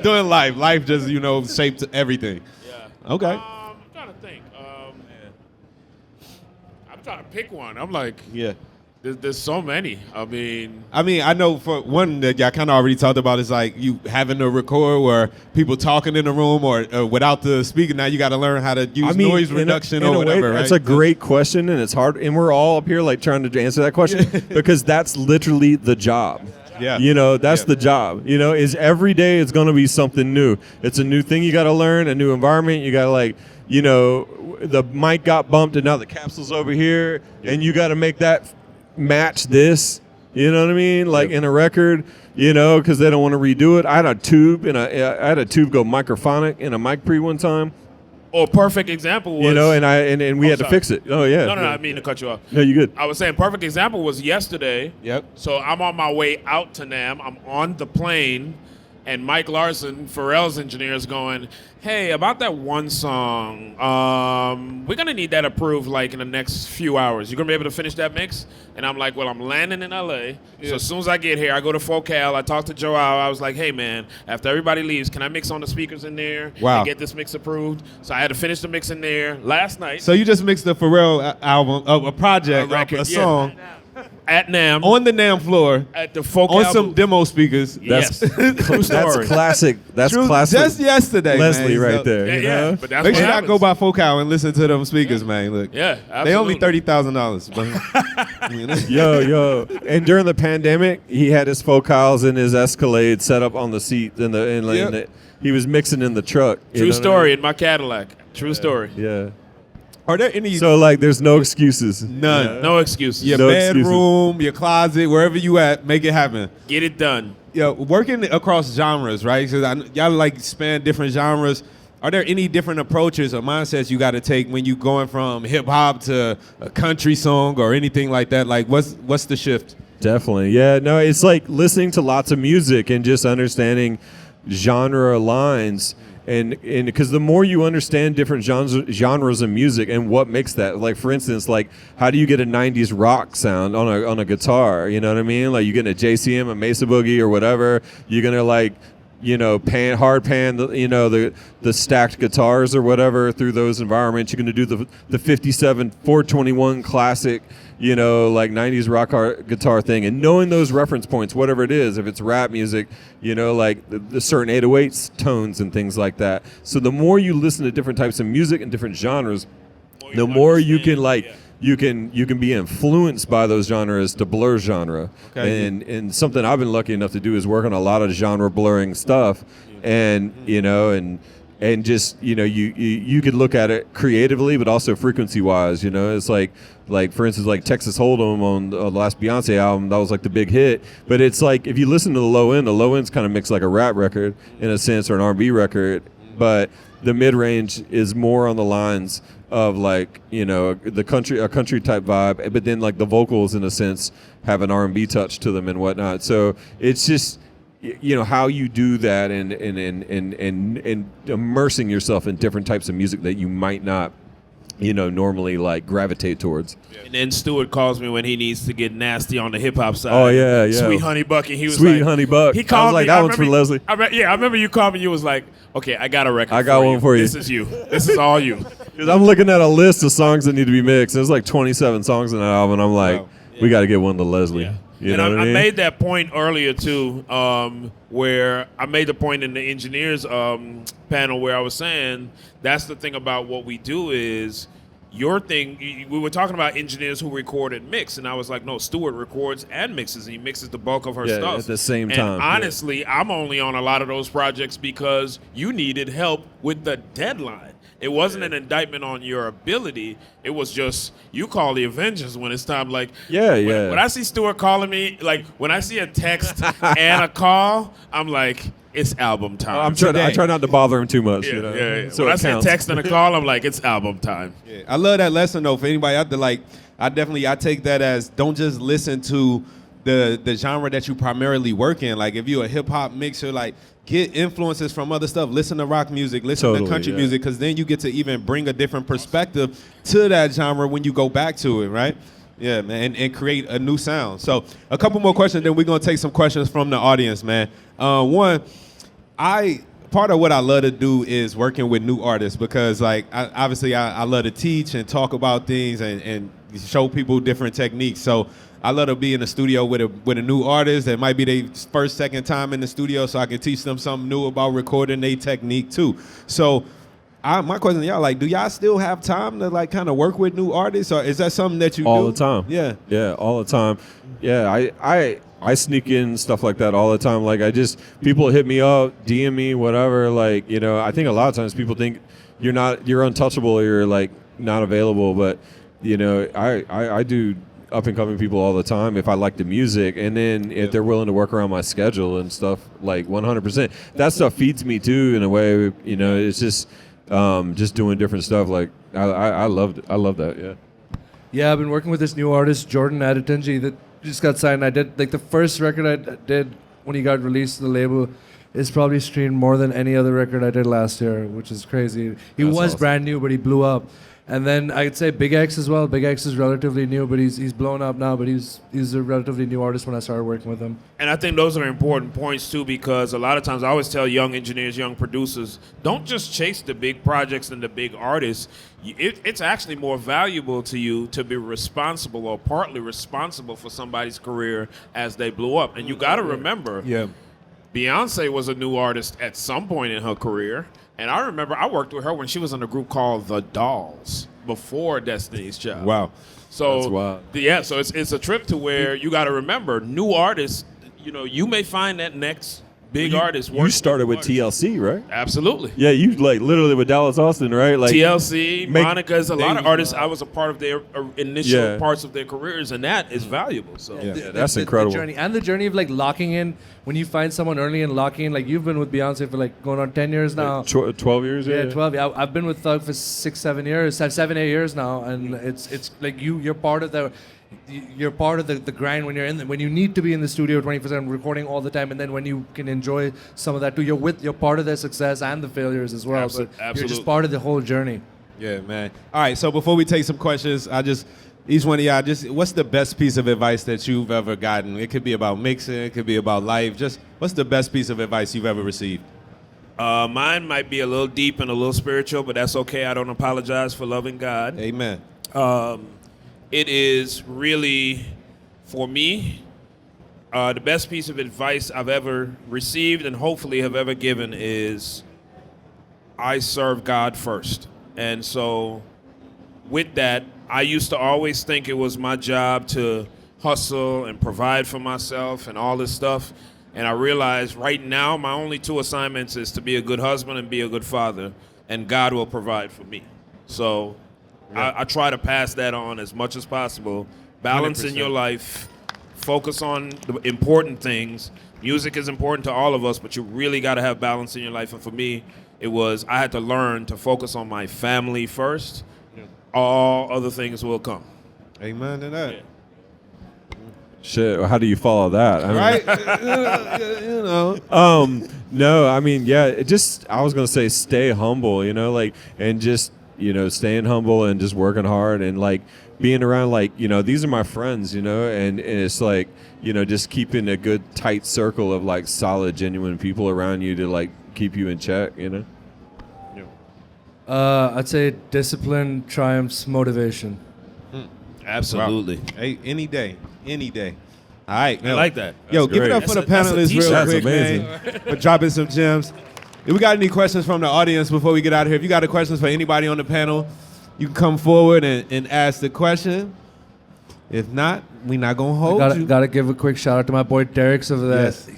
doing life just shaped everything. Yeah. Okay. I'm trying to think. I'm trying to pick one. I'm like, Yeah. There's so many. I mean, I know for one that y'all kind of already talked about is you having to record or people talking in the room or without the speaker. Now you got to learn how to use noise reduction or whatever. That's right? a great question, and it's hard. And we're all up here trying to answer that question because that's literally the job. Yeah. That's the job. Is every day it's going to be something new. It's a new thing you got to learn, a new environment. You got to the mic got bumped and now the capsule's over here, and you got to make that match this, you know what I mean? In a record, because they don't want to redo it. I had a tube go microphonic in a mic pre one time. Oh, perfect example was and we had to fix it. Oh yeah. No, I didn't mean to cut you off. No, you good. I was saying perfect example was yesterday. Yep. So I'm on my way out to NAMM. I'm on the plane, and Mike Larson, Pharrell's engineer, is going, hey, about that one song, we're going to need that approved in the next few hours. You going to be able to finish that mix? And I'm like, well, I'm landing in L.A., so as soon as I get here, I go to Focal. I talk to Joao. I was like, hey, man, after everybody leaves, can I mix on the speakers in there and get this mix approved? So I had to finish the mix in there last night. So you just mixed the Pharrell album, a project, a song. At NAMM. On the NAMM floor. At the Focal. On some demo speakers. Yes. True story. That's classic. That's True, classic. Just yesterday, Leslie man. right there. Yeah, but that's Make what sure I happens. go by Focal and listen to them speakers, man. Look. Yeah, absolutely. They only $30,000. Yo. And during the pandemic, he had his Focals and his Escalade set up on the seat he was mixing in the truck. True story in my Cadillac. True story. Yeah. Are there any? So there's no excuses. None. Yeah. No excuses. Your bedroom, your closet, wherever you at, make it happen. Get it done. Working across genres, right? Because y'all span different genres. Are there any different approaches or mindsets you got to take when you going from hip hop to a country song or anything like that? What's the shift? Definitely. Yeah. No, it's listening to lots of music and just understanding genre lines. And because the more you understand different genres of music and what makes that, for instance, how do you get a 90s rock sound on a guitar? You know what I mean? You get a JCM, a Mesa Boogie or whatever. You're going to hard pan, the stacked guitars or whatever through those environments. You're going to do the 57 421 classic, like 90s rock guitar thing, and knowing those reference points, whatever it is, if it's rap music, like the certain 808s tones and things like that. So the more you listen to different types of music and different genres, the more you can you can be influenced by those genres to blur genre. Okay. And something I've been lucky enough to do is work on a lot of genre blurring stuff, and and just you could look at it creatively, but also frequency wise. It's like for instance, like Texas Hold'em on the last Beyonce album, that was like the big hit. But it's like if you listen to the low end's kind of mixed like a rap record in a sense, or an R&B record, but the mid range is more on the lines of like a country type vibe, but then like the vocals in a sense have an R&B touch to them and whatnot. So it's just how you do that and immersing yourself in different types of music that you might not normally like gravitate towards. And then Stuart calls me when he needs to get nasty on the hip hop side. Oh yeah. Sweet Honey Buck, and he was Sweet Honey Buck. He called me. That one's for Leslie. I remember you called me. You was like, okay, I got a record. I got one for you. This is you. This is all you. Because I'm looking at a list of songs that need to be mixed. There's like 27 songs in that album. And I'm like, we got to get one to Leslie. Yeah. You know what I mean? made that point earlier too, where I made the point in the engineers panel where I was saying that's the thing about what we do is your thing. We were talking about engineers who record and mix, and I was like, no, Stuart records and mixes. And he mixes the bulk of her stuff at the same time. And honestly, I'm only on a lot of those projects because you needed help with the deadline. It wasn't an indictment on your ability. It was just you call the Avengers when it's time. Like when I see Stuart calling me, like when I see a text and a call, I'm like, it's album time. I try not to bother him too much. Yeah. So when I see a text and a call, I'm like, it's album time. Yeah. I love that lesson though. For anybody out there, like I take that as don't just listen to the genre that you primarily work in. Like if you're a hip hop mixer, like get influences from other stuff. Listen to rock music, listen to country music, because then you get to even bring a different perspective to that genre when you go back to it, right? Yeah, man, and create a new sound. So a couple more questions, then we're gonna take some questions from the audience, man. One, part of what I love to do is working with new artists because, like, I love to teach and talk about things and show people different techniques. So I love to be in the studio with a new artist that might be their first, second time in the studio, so I can teach them something new about recording their technique too. So my question to y'all, like, do y'all still have time to like kind of work with new artists, or is that something that you do? All the time. Yeah, all the time. Yeah, I sneak in stuff like that all the time. Like people hit me up, DM me, whatever. Like, I think a lot of times people think you're untouchable or you're like not available, but I do up and coming people all the time if I like the music, and then if they're willing to work around my schedule and stuff, like 100%. That stuff feeds me too in a way. It's just doing different stuff. Like I love that. Yeah. Yeah, I've been working with this new artist, Jordan Adetunji, that just got signed. I did like the first record I did when he got released to the label is probably streamed more than any other record I did last year, which is crazy. He was awesome. Brand new, but he blew up. And then I'd say Big X as well. Big X is relatively new, but he's blown up now. But he's a relatively new artist when I started working with him. And I think those are important points too, because a lot of times I always tell young engineers, young producers, don't just chase the big projects and the big artists. It's actually more valuable to you to be responsible or partly responsible for somebody's career as they blew up. And you got to remember, Beyonce was a new artist at some point in her career. And I remember I worked with her when she was in a group called The Dolls before Destiny's Child. Wow. So that's wild. So it's a trip to where you got to remember new artists. You may find that next big artist. You started with TLC, right? Absolutely. Yeah, you like literally with Dallas Austin, right? Like TLC, Monica's, a lot of artists. I was a part of their initial parts of their careers, and that is valuable. So that's incredible. The journey of like locking in when you find someone early and locking in. Like you've been with Beyonce for like going on 10 years now. 12 years. Yeah, 12. I've been with Thug for 7 years, 7, 8 years now, and it's like you're part of the. You're part of the grind when when you need to be in the studio 24/7 recording all the time, and then when you can enjoy some of that too, you're part of their success and the failures as well. Absolutely. You're just part of the whole journey. Yeah, man. All right, so before we take some questions, I just each one of y'all, just what's the best piece of advice that you've ever gotten? It could be about mixing, it could be about life. Just what's the best piece of advice you've ever received? Mine might be a little deep and a little spiritual, but that's okay. I don't apologize for loving God. Amen. It is really, for me, the best piece of advice I've ever received and hopefully have ever given is I serve God first. And so with that, I used to always think it was my job to hustle and provide for myself and all this stuff. And I realized right now my only 2 assignments is to be a good husband and be a good father, and God will provide for me. So I try to pass that on as much as possible. Balance 100%. In your life. Focus on the important things. Music is important to all of us, but you really got to have balance in your life. And for me, I had to learn to focus on my family first. Yeah. All other things will come. Amen to that. Yeah. Shit, how do you follow that? I mean, Right? You know. No, I mean, yeah, I was going to say stay humble, and just, staying humble and just working hard and, being around, these are my friends, and it's like, just keeping a good, tight circle of, solid, genuine people around you to, keep you in check, Yeah. I'd say discipline triumphs motivation. Absolutely. Wow. Hey, any day. All right. I like that. Yo, That's give it great. up for the That's a panelists real t-shirt. quick, man. For dropping some gems. If we got any questions from the audience before we get out of here, if you got any questions for anybody on the panel, you can come forward and ask the question. If not, we're not going to hold you. Gotta give a quick shout out to my boy Derek's over there. Yes.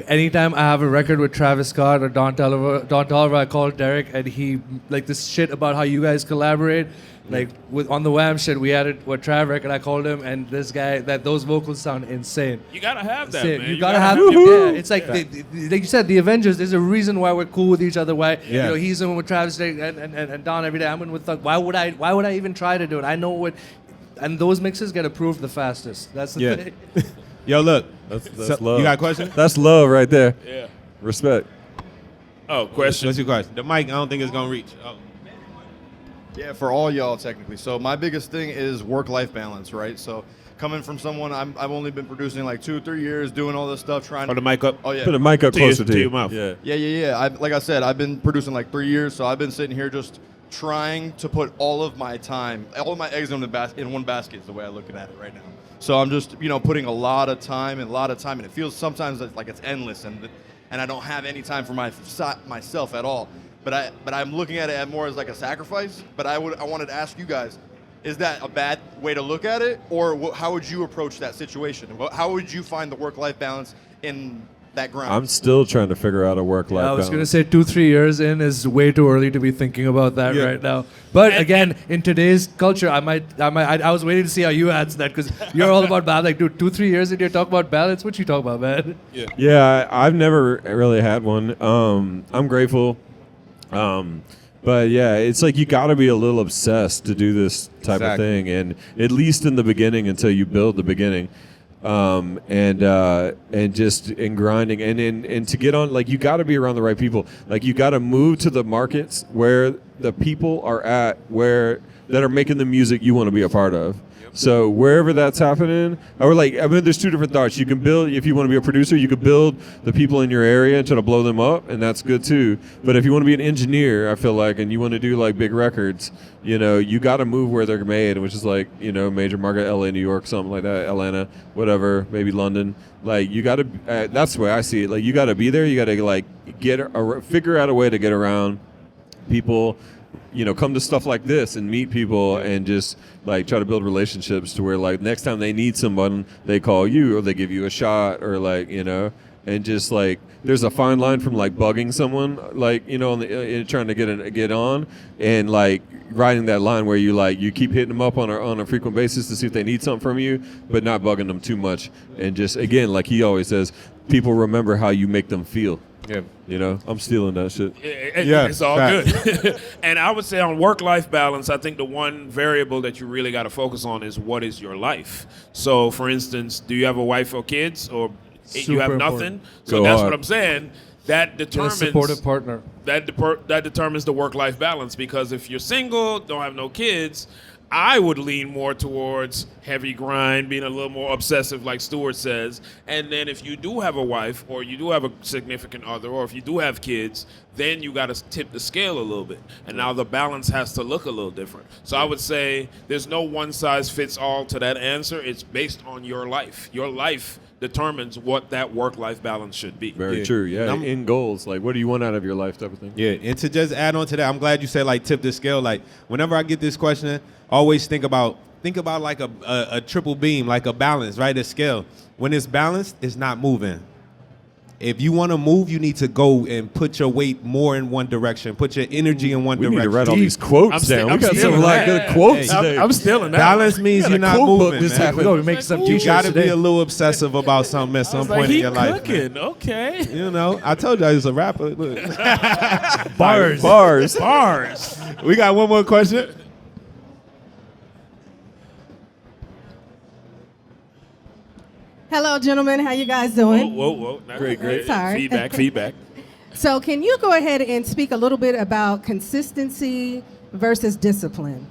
Anytime I have a record with Travis Scott or Don Toliver, I call Derek, and he this shit about how you guys collaborate. On the Wham shit, we added what Trav record. I called him, and this guy, those vocals sound insane. You gotta have that, Insane. man. You gotta have. Yeah, it's like like you said, the Avengers. There's a reason why we're cool with each other. Why he's in with Travis and Don every day. I'm in with Thug. Why would I even try to do it? I know what. And those mixes get approved the fastest. That's the thing. Yo, look. That's love. You got a question? That's love right there. Yeah. Respect. Oh, question. What's your question? The mic, I don't think it's going to reach. Oh. Yeah, for all y'all technically. So my biggest thing is work-life balance, right? So coming from someone, I've only been producing 2 or 3 years, doing all this stuff, trying Put the mic up. Oh yeah. Put the mic up closer to your mouth. Yeah. Yeah. Like I said, I've been producing 3 years, so I've been sitting here just trying to put all of my time, all of my eggs in one basket is the way I look at it right now. So I'm just, putting a lot of time, and it feels sometimes like it's endless, and I don't have any time for myself at all. But I'm looking at it more as like a sacrifice. But I wanted to ask you guys, is that a bad way to look at it, or how would you approach that situation? How would you find the work-life balance in that grind? I'm still trying to figure out a work-life balance. I was gonna say 2-3 years in is way too early to be thinking about that right now. But again, in today's culture, I was waiting to see how you answer that, because you're all about balance. Like, dude, 2-3 years in, you talk about balance. What you talk about, man? Yeah, I've never really had one. I'm grateful. But yeah, it's like you got to be a little obsessed to do this type of thing, and at least in the beginning until you build the beginning. And just in grinding and to get on, you got to be around the right people. You got to move to the markets where the people are at, that are making the music you want to be a part of. So wherever that's happening, or there's 2 different thoughts. You can build, if you want to be a producer, you could build the people in your area and try to blow them up, and that's good too. But if you want to be an engineer, I feel and you want to do big records, you got to move where they're made, which is major market, LA, New York, something like that, Atlanta, whatever, maybe London. You got to, that's the way I see it. You got to be there. You got to figure out a way to get around people. Come to stuff like this and meet people and just try to build relationships to where next time they need someone, they call you or they give you a shot or and just there's a fine line from bugging someone trying to get on and riding that line where you keep hitting them up on a frequent basis to see if they need something from you, but not bugging them too much, and just again he always says, people remember how you make them feel. Yeah, I'm stealing that shit. It's all good. And I would say on work-life balance, I think the one variable that you really got to focus on is what is your life. So, for instance, do you have a wife or kids, or you have nothing? So that's what I'm saying. That determines a supportive partner. That determines the work-life balance, because if you're single, don't have no kids, I would lean more towards heavy grind, being a little more obsessive, like Stuart says. And then if you do have a wife, or you do have a significant other, or if you do have kids, then you got to tip the scale a little bit. And now the balance has to look a little different. So I would say there's no one size fits all to that answer. It's based on your life. Your life determines what that work-life balance should be. Very true. Yeah. In goals, like, what do you want out of your life, type of thing. Yeah, and to just add on to that, I'm glad you said like tip the scale. Like whenever I get this question, always think about like a triple beam, like a balance, right? A scale. When it's balanced, it's not moving. If you want to move, you need to go and put your weight more in one direction. Put your energy in one We direction. need to write all these quotes down. We got some stealing like that. good quotes Hey, today. I'm stealing that. Balance means you're not quote book moving, just man. happened. We're gonna make some You t-shirts got to be today. a little obsessive about something at some point in your life. cooking. Man. Okay. You know, I told you I was a rapper. Look. Bars. Bars. We got one more question. Hello, gentlemen. How you guys doing? Whoa. Great. Sorry. Feedback. So, can you go ahead and speak a little bit about consistency versus discipline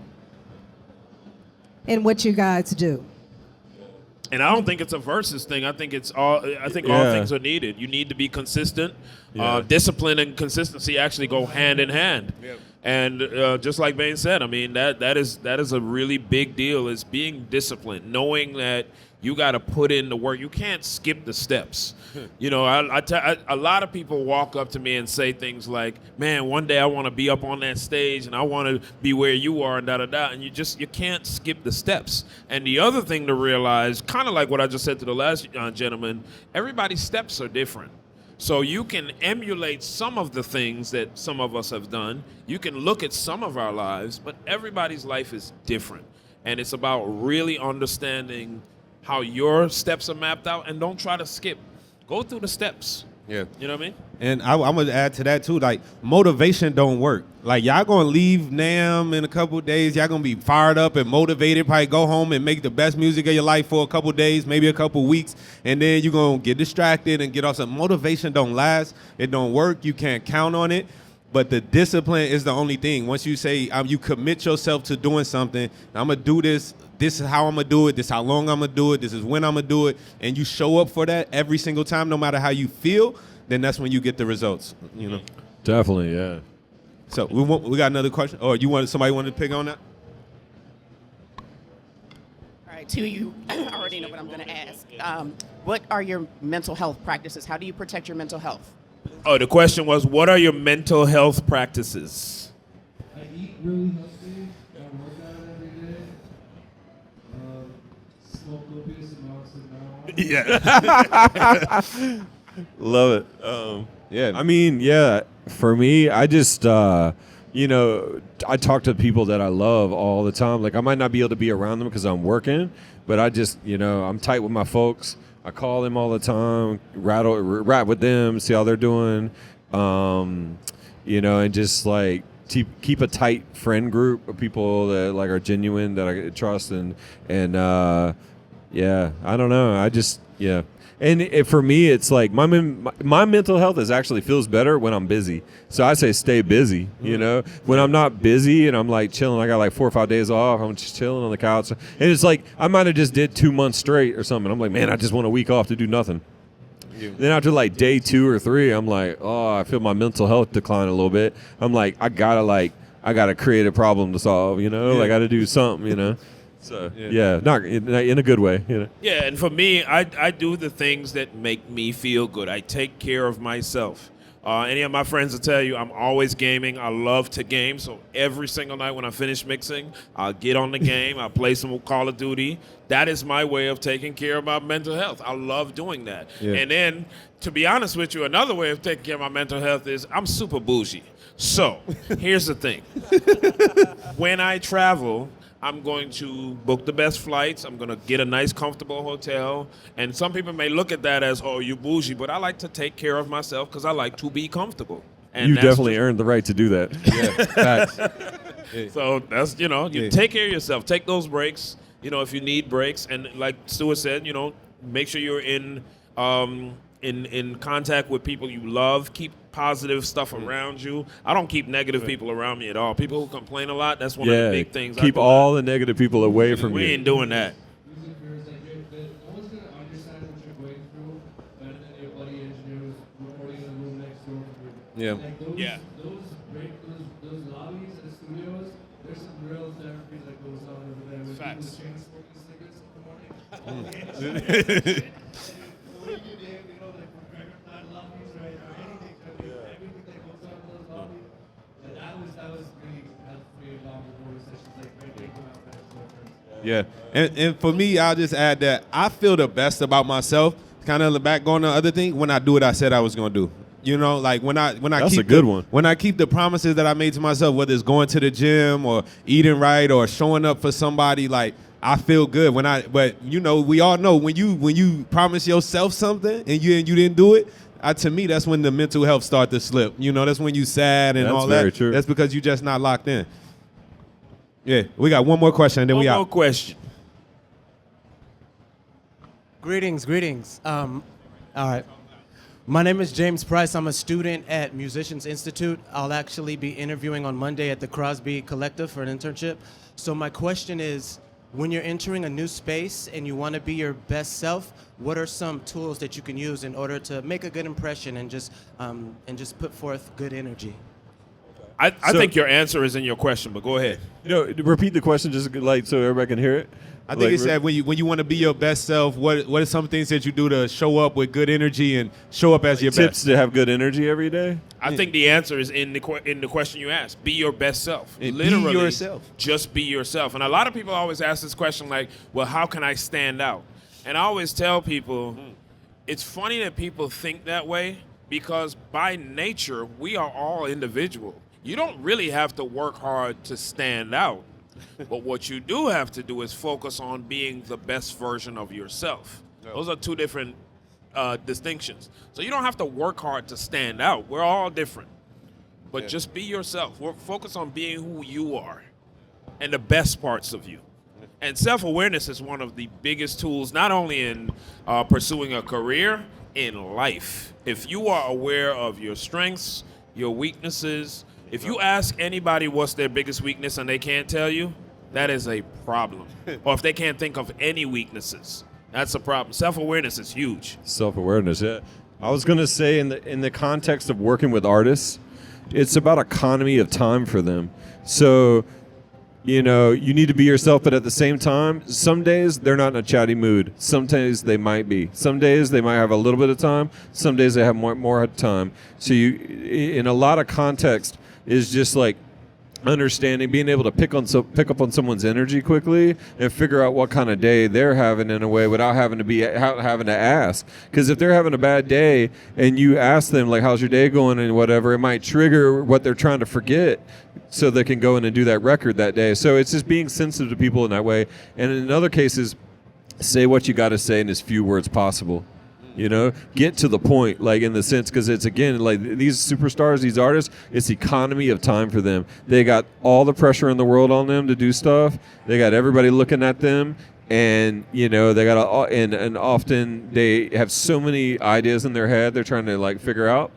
in what you guys do? And I don't think it's a versus thing. I think it's all. I think all things are needed. You need to be consistent. Discipline and consistency actually go hand in hand. Yep. And just like Bainz said, I mean that is a really big deal. Is being disciplined, knowing that you got to put in the work. You can't skip the steps. You know, a lot of people walk up to me and say things like, "Man, one day I want to be up on that stage and I want to be where you are," and da da da. And you can't skip the steps. And the other thing to realize, kind of like what I just said to the last gentleman, everybody's steps are different. So you can emulate some of the things that some of us have done. You can look at some of our lives, but everybody's life is different. And it's about really understanding how your steps are mapped out, and don't try to skip. Go through the steps. Yeah. You know what I mean? And I'm going to add to that, too. Like, motivation don't work. Like, y'all going to leave NAMM in a couple of days. Y'all going to be fired up and motivated, probably go home and make the best music of your life for a couple of days, maybe a couple of weeks, and then you're going to get distracted and get off some. Motivation don't last. It don't work. You can't count on it. But the discipline is the only thing. Once you say you commit yourself to doing something, I'm going to do this. This is how I'm going to do it. This is how long I'm going to do it. This is when I'm going to do it. And you show up for that every single time, no matter how you feel, then that's when you get the results, you know. Definitely, yeah. So we got another question? Or somebody wanted to pick on that? All right, two, you already know what I'm going to ask. What are your mental health practices? How do you protect your mental health? Oh, the question was, what are your mental health practices? I eat really healthy. I work out every day. Smoke copious amounts of marijuana. Yeah. Love it. Yeah. I mean, yeah, for me, I just, you know, I talk to people that I love all the time. Like, I might not be able to be around them because I'm working, but I just, you know, I'm tight with my folks. I call them all the time, rap with them, see how they're doing, you know, and just like keep a tight friend group of people that like are genuine, that I trust, and yeah, I don't know, I just and for me, it's like my mental health actually feels better when I'm busy. So I say stay busy, you know. When I'm not busy and I'm like chilling, I got like 4 or 5 days off, I'm just chilling on the couch. And it's like I might have just did 2 months straight or something. I'm like, man, I just want a week off to do nothing. Yeah. Then after like day 2 or 3, I'm like, oh, I feel my mental health decline a little bit. I'm like, I gotta create a problem to solve, you know. Like I gotta do something, you know. So yeah, not in a good way, you know. Yeah, and for me, I do the things that make me feel good. I take care of myself. Any of my friends will tell you I'm always gaming. I love to game, so every single night when I finish mixing, I'll get on the game. I'll play some Call of Duty. That is my way of taking care of my mental health. I love doing that. Yeah. And then, to be honest with you, another way of taking care of my mental health is I'm super bougie. So here's the thing. When I travel, I'm going to book the best flights. I'm going to get a nice, comfortable hotel. And some people may look at that as, oh, you bougie. But I like to take care of myself because I like to be comfortable. And you definitely earned the right to do that. Yeah, facts. So that's, you know, you take care of yourself. Take those breaks, you know, if you need breaks. And like Stuart said, you know, make sure you're in in contact with people you love. Keep positive stuff around you. I don't keep negative people around me at all. People who complain a lot, that's one of the big things. Keep all the negative people away from you. We ain't doing that. No one's gonna understand what you're going through better than your buddy engineer who's recording in the room next door from you. Yeah. Like those, Yeah. those lobbies and studios, there's some real therapy that goes on over there with Facts. people chain smoking cigarettes in the morning. Everything that goes on in those lobbies. And that was really helpful me along with more sessions like right out there. Yeah, and for me, I'll just add that I feel the best about myself. Kind of back going to the other thing when I do what I said I was gonna do. You know, like when I That's keep a good one. When I keep the promises that I made to myself, whether it's going to the gym or eating right or showing up for somebody, like I feel good when But you know, we all know when you promise yourself something and you didn't do it. To me, that's when the mental health start to slip. You know, that's when you sad and That's all that. very true. That's because you just not locked in. Yeah, we got one more question and then we One out. more question. Greetings. All right. My name is James Price. I'm a student at Musicians Institute. I'll actually be interviewing on Monday at the Crosby Collective for an internship. So my question is, when you're entering a new space and you want to be your best self, what are some tools that you can use in order to make a good impression and just put forth good energy? I So- think your answer is in your question, but go ahead. Repeat the question just like so everybody can hear it. I think it said when you want to be your best self, what are some things that you do to show up with good energy and show up as your tips best? to have good energy every day. I think the answer is in the question you asked. Be your best self. And be Literally, yourself. Just be yourself. And a lot of people always ask this question like, well, how can I stand out? And I always tell people, it's funny that people think that way because by nature, we are all individual. You don't really have to work hard to stand out. But what you do have to do is focus on being the best version of yourself. Those are two different distinctions. So you don't have to work hard to stand out. We're all different. But just be yourself. Focus on being who you are and the best parts of you. And self-awareness is one of the biggest tools, not only in pursuing a career, in life. If you are aware of your strengths, your weaknesses, if you ask anybody what's their biggest weakness and they can't tell you, that is a problem. Or if they can't think of any weaknesses, that's a problem. Self-awareness is huge. Self-awareness, yeah. I was going to say in the context of working with artists, it's about economy of time for them. So, you know, you need to be yourself, but at the same time, some days they're not in a chatty mood. Some days they might be. Some days they might have a little bit of time. Some days they have more time. So you, in a lot of context, is just like understanding, being able to pick up on someone's energy quickly and figure out what kind of day they're having in a way without having to ask. Because if they're having a bad day and you ask them like, how's your day going and whatever, it might trigger what they're trying to forget so they can go in and do that record that day. So it's just being sensitive to people in that way. And in other cases, say what you got to say in as few words possible. You know, get to the point, like in the sense, because it's, again, like these superstars, these artists, it's economy of time for them. They got all the pressure in the world on them to do stuff. They got everybody looking at them. And, you know, they got and often they have so many ideas in their head they're trying to, like, figure out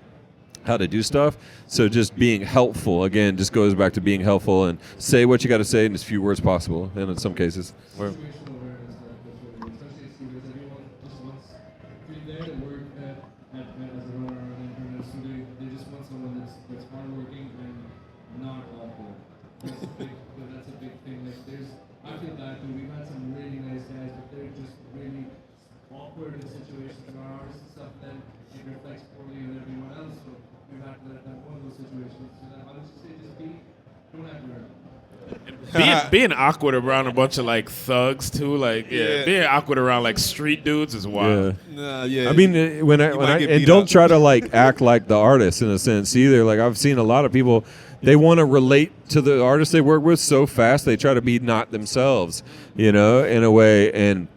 how to do stuff. So just being helpful, again, just goes back to being helpful and say what you got to say in as few words possible. And in some cases. That's a big thing. Like, I feel bad too. We've had some really nice guys, but they're just really awkward in situations with our artists and stuff. And then it reflects poorly on everyone else. So we've had to let them go in those situations. So then I would just say, don't have to learn. Being awkward around a bunch of like thugs too, like being awkward around like street dudes is wild. Yeah. I mean, and don't try to like act like the artist in a sense either. Like I've seen a lot of people, they want to relate to the artists they work with so fast they try to be not themselves, you know, in a way. And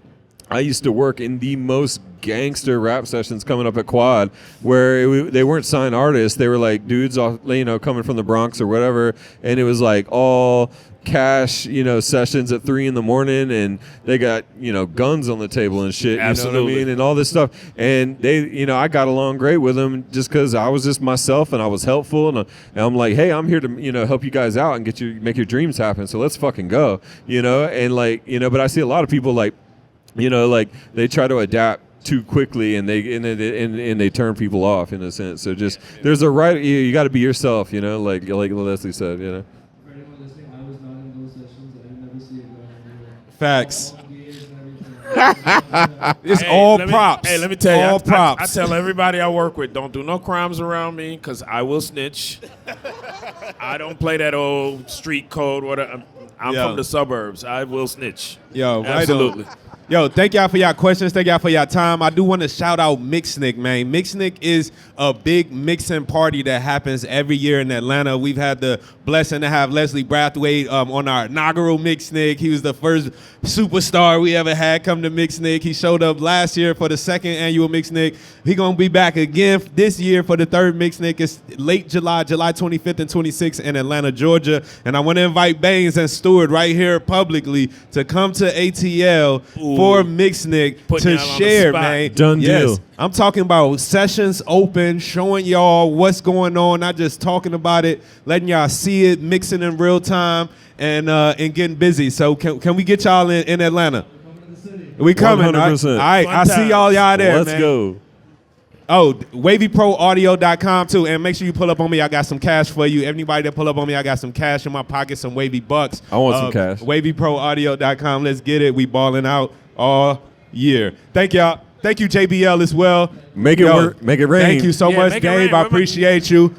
I used to work in the most gangster rap sessions coming up at Quad, where they weren't signed artists. They were like dudes, off, coming from the Bronx or whatever, and it was like all cash, sessions at 3 a.m, and they got guns on the table and shit. Absolutely. You know what I mean, and all this stuff. And they, I got along great with them just because I was just myself and I was helpful. And I'm like, hey, I'm here to help you guys out and make your dreams happen. So let's fucking go. And but I see a lot of people like they try to adapt too quickly and they turn people off in a sense. So just there's a right, you got to be yourself, like Leslie said, For anyone listening, I was not in those sessions. I didn't ever see it going anywhere. Facts. It's Hey, all let me- props. Hey, let me tell you, all props. I tell everybody I work with, don't do no crimes around me because I will snitch. I don't play that old street code. I'm Yeah. from the suburbs. I will snitch. Yo, right on. Absolutely. Yo, thank y'all for y'all questions. Thank y'all for y'all time. I do want to shout out Mixnick, man. Mixnick is a big mixing party that happens every year in Atlanta. We've had the blessing to have Leslie Brathwaite on our inaugural Mixnick. He was the first superstar we ever had come to Mixnick. He showed up last year for the second annual Mixnick. He gonna be back again this year for the third Mixnick. It's late July 25th and 26th in Atlanta, Georgia. And I want to invite Bainz and Stuart right here publicly to come to ATL for Mixnick Putting to y'all on the share, spot. man. Done deal. I'm talking about sessions open, showing y'all what's going on, not just talking about it, letting y'all see it, mixing in real time, and getting busy. So can we get y'all in Atlanta? We coming. 100%. All right, Fun I see y'all there, Let's man. go. Oh, wavyproaudio.com too. And make sure you pull up on me. I got some cash for you. Anybody that pull up on me, I got some cash in my pocket, some wavy bucks. I want some cash. Wavyproaudio.com. Let's get it. We balling out all year. Thank y'all. Thank you, JBL, as well. Make it work. Make it rain. Thank you so Yeah, much, make it Dave. rain. I appreciate you.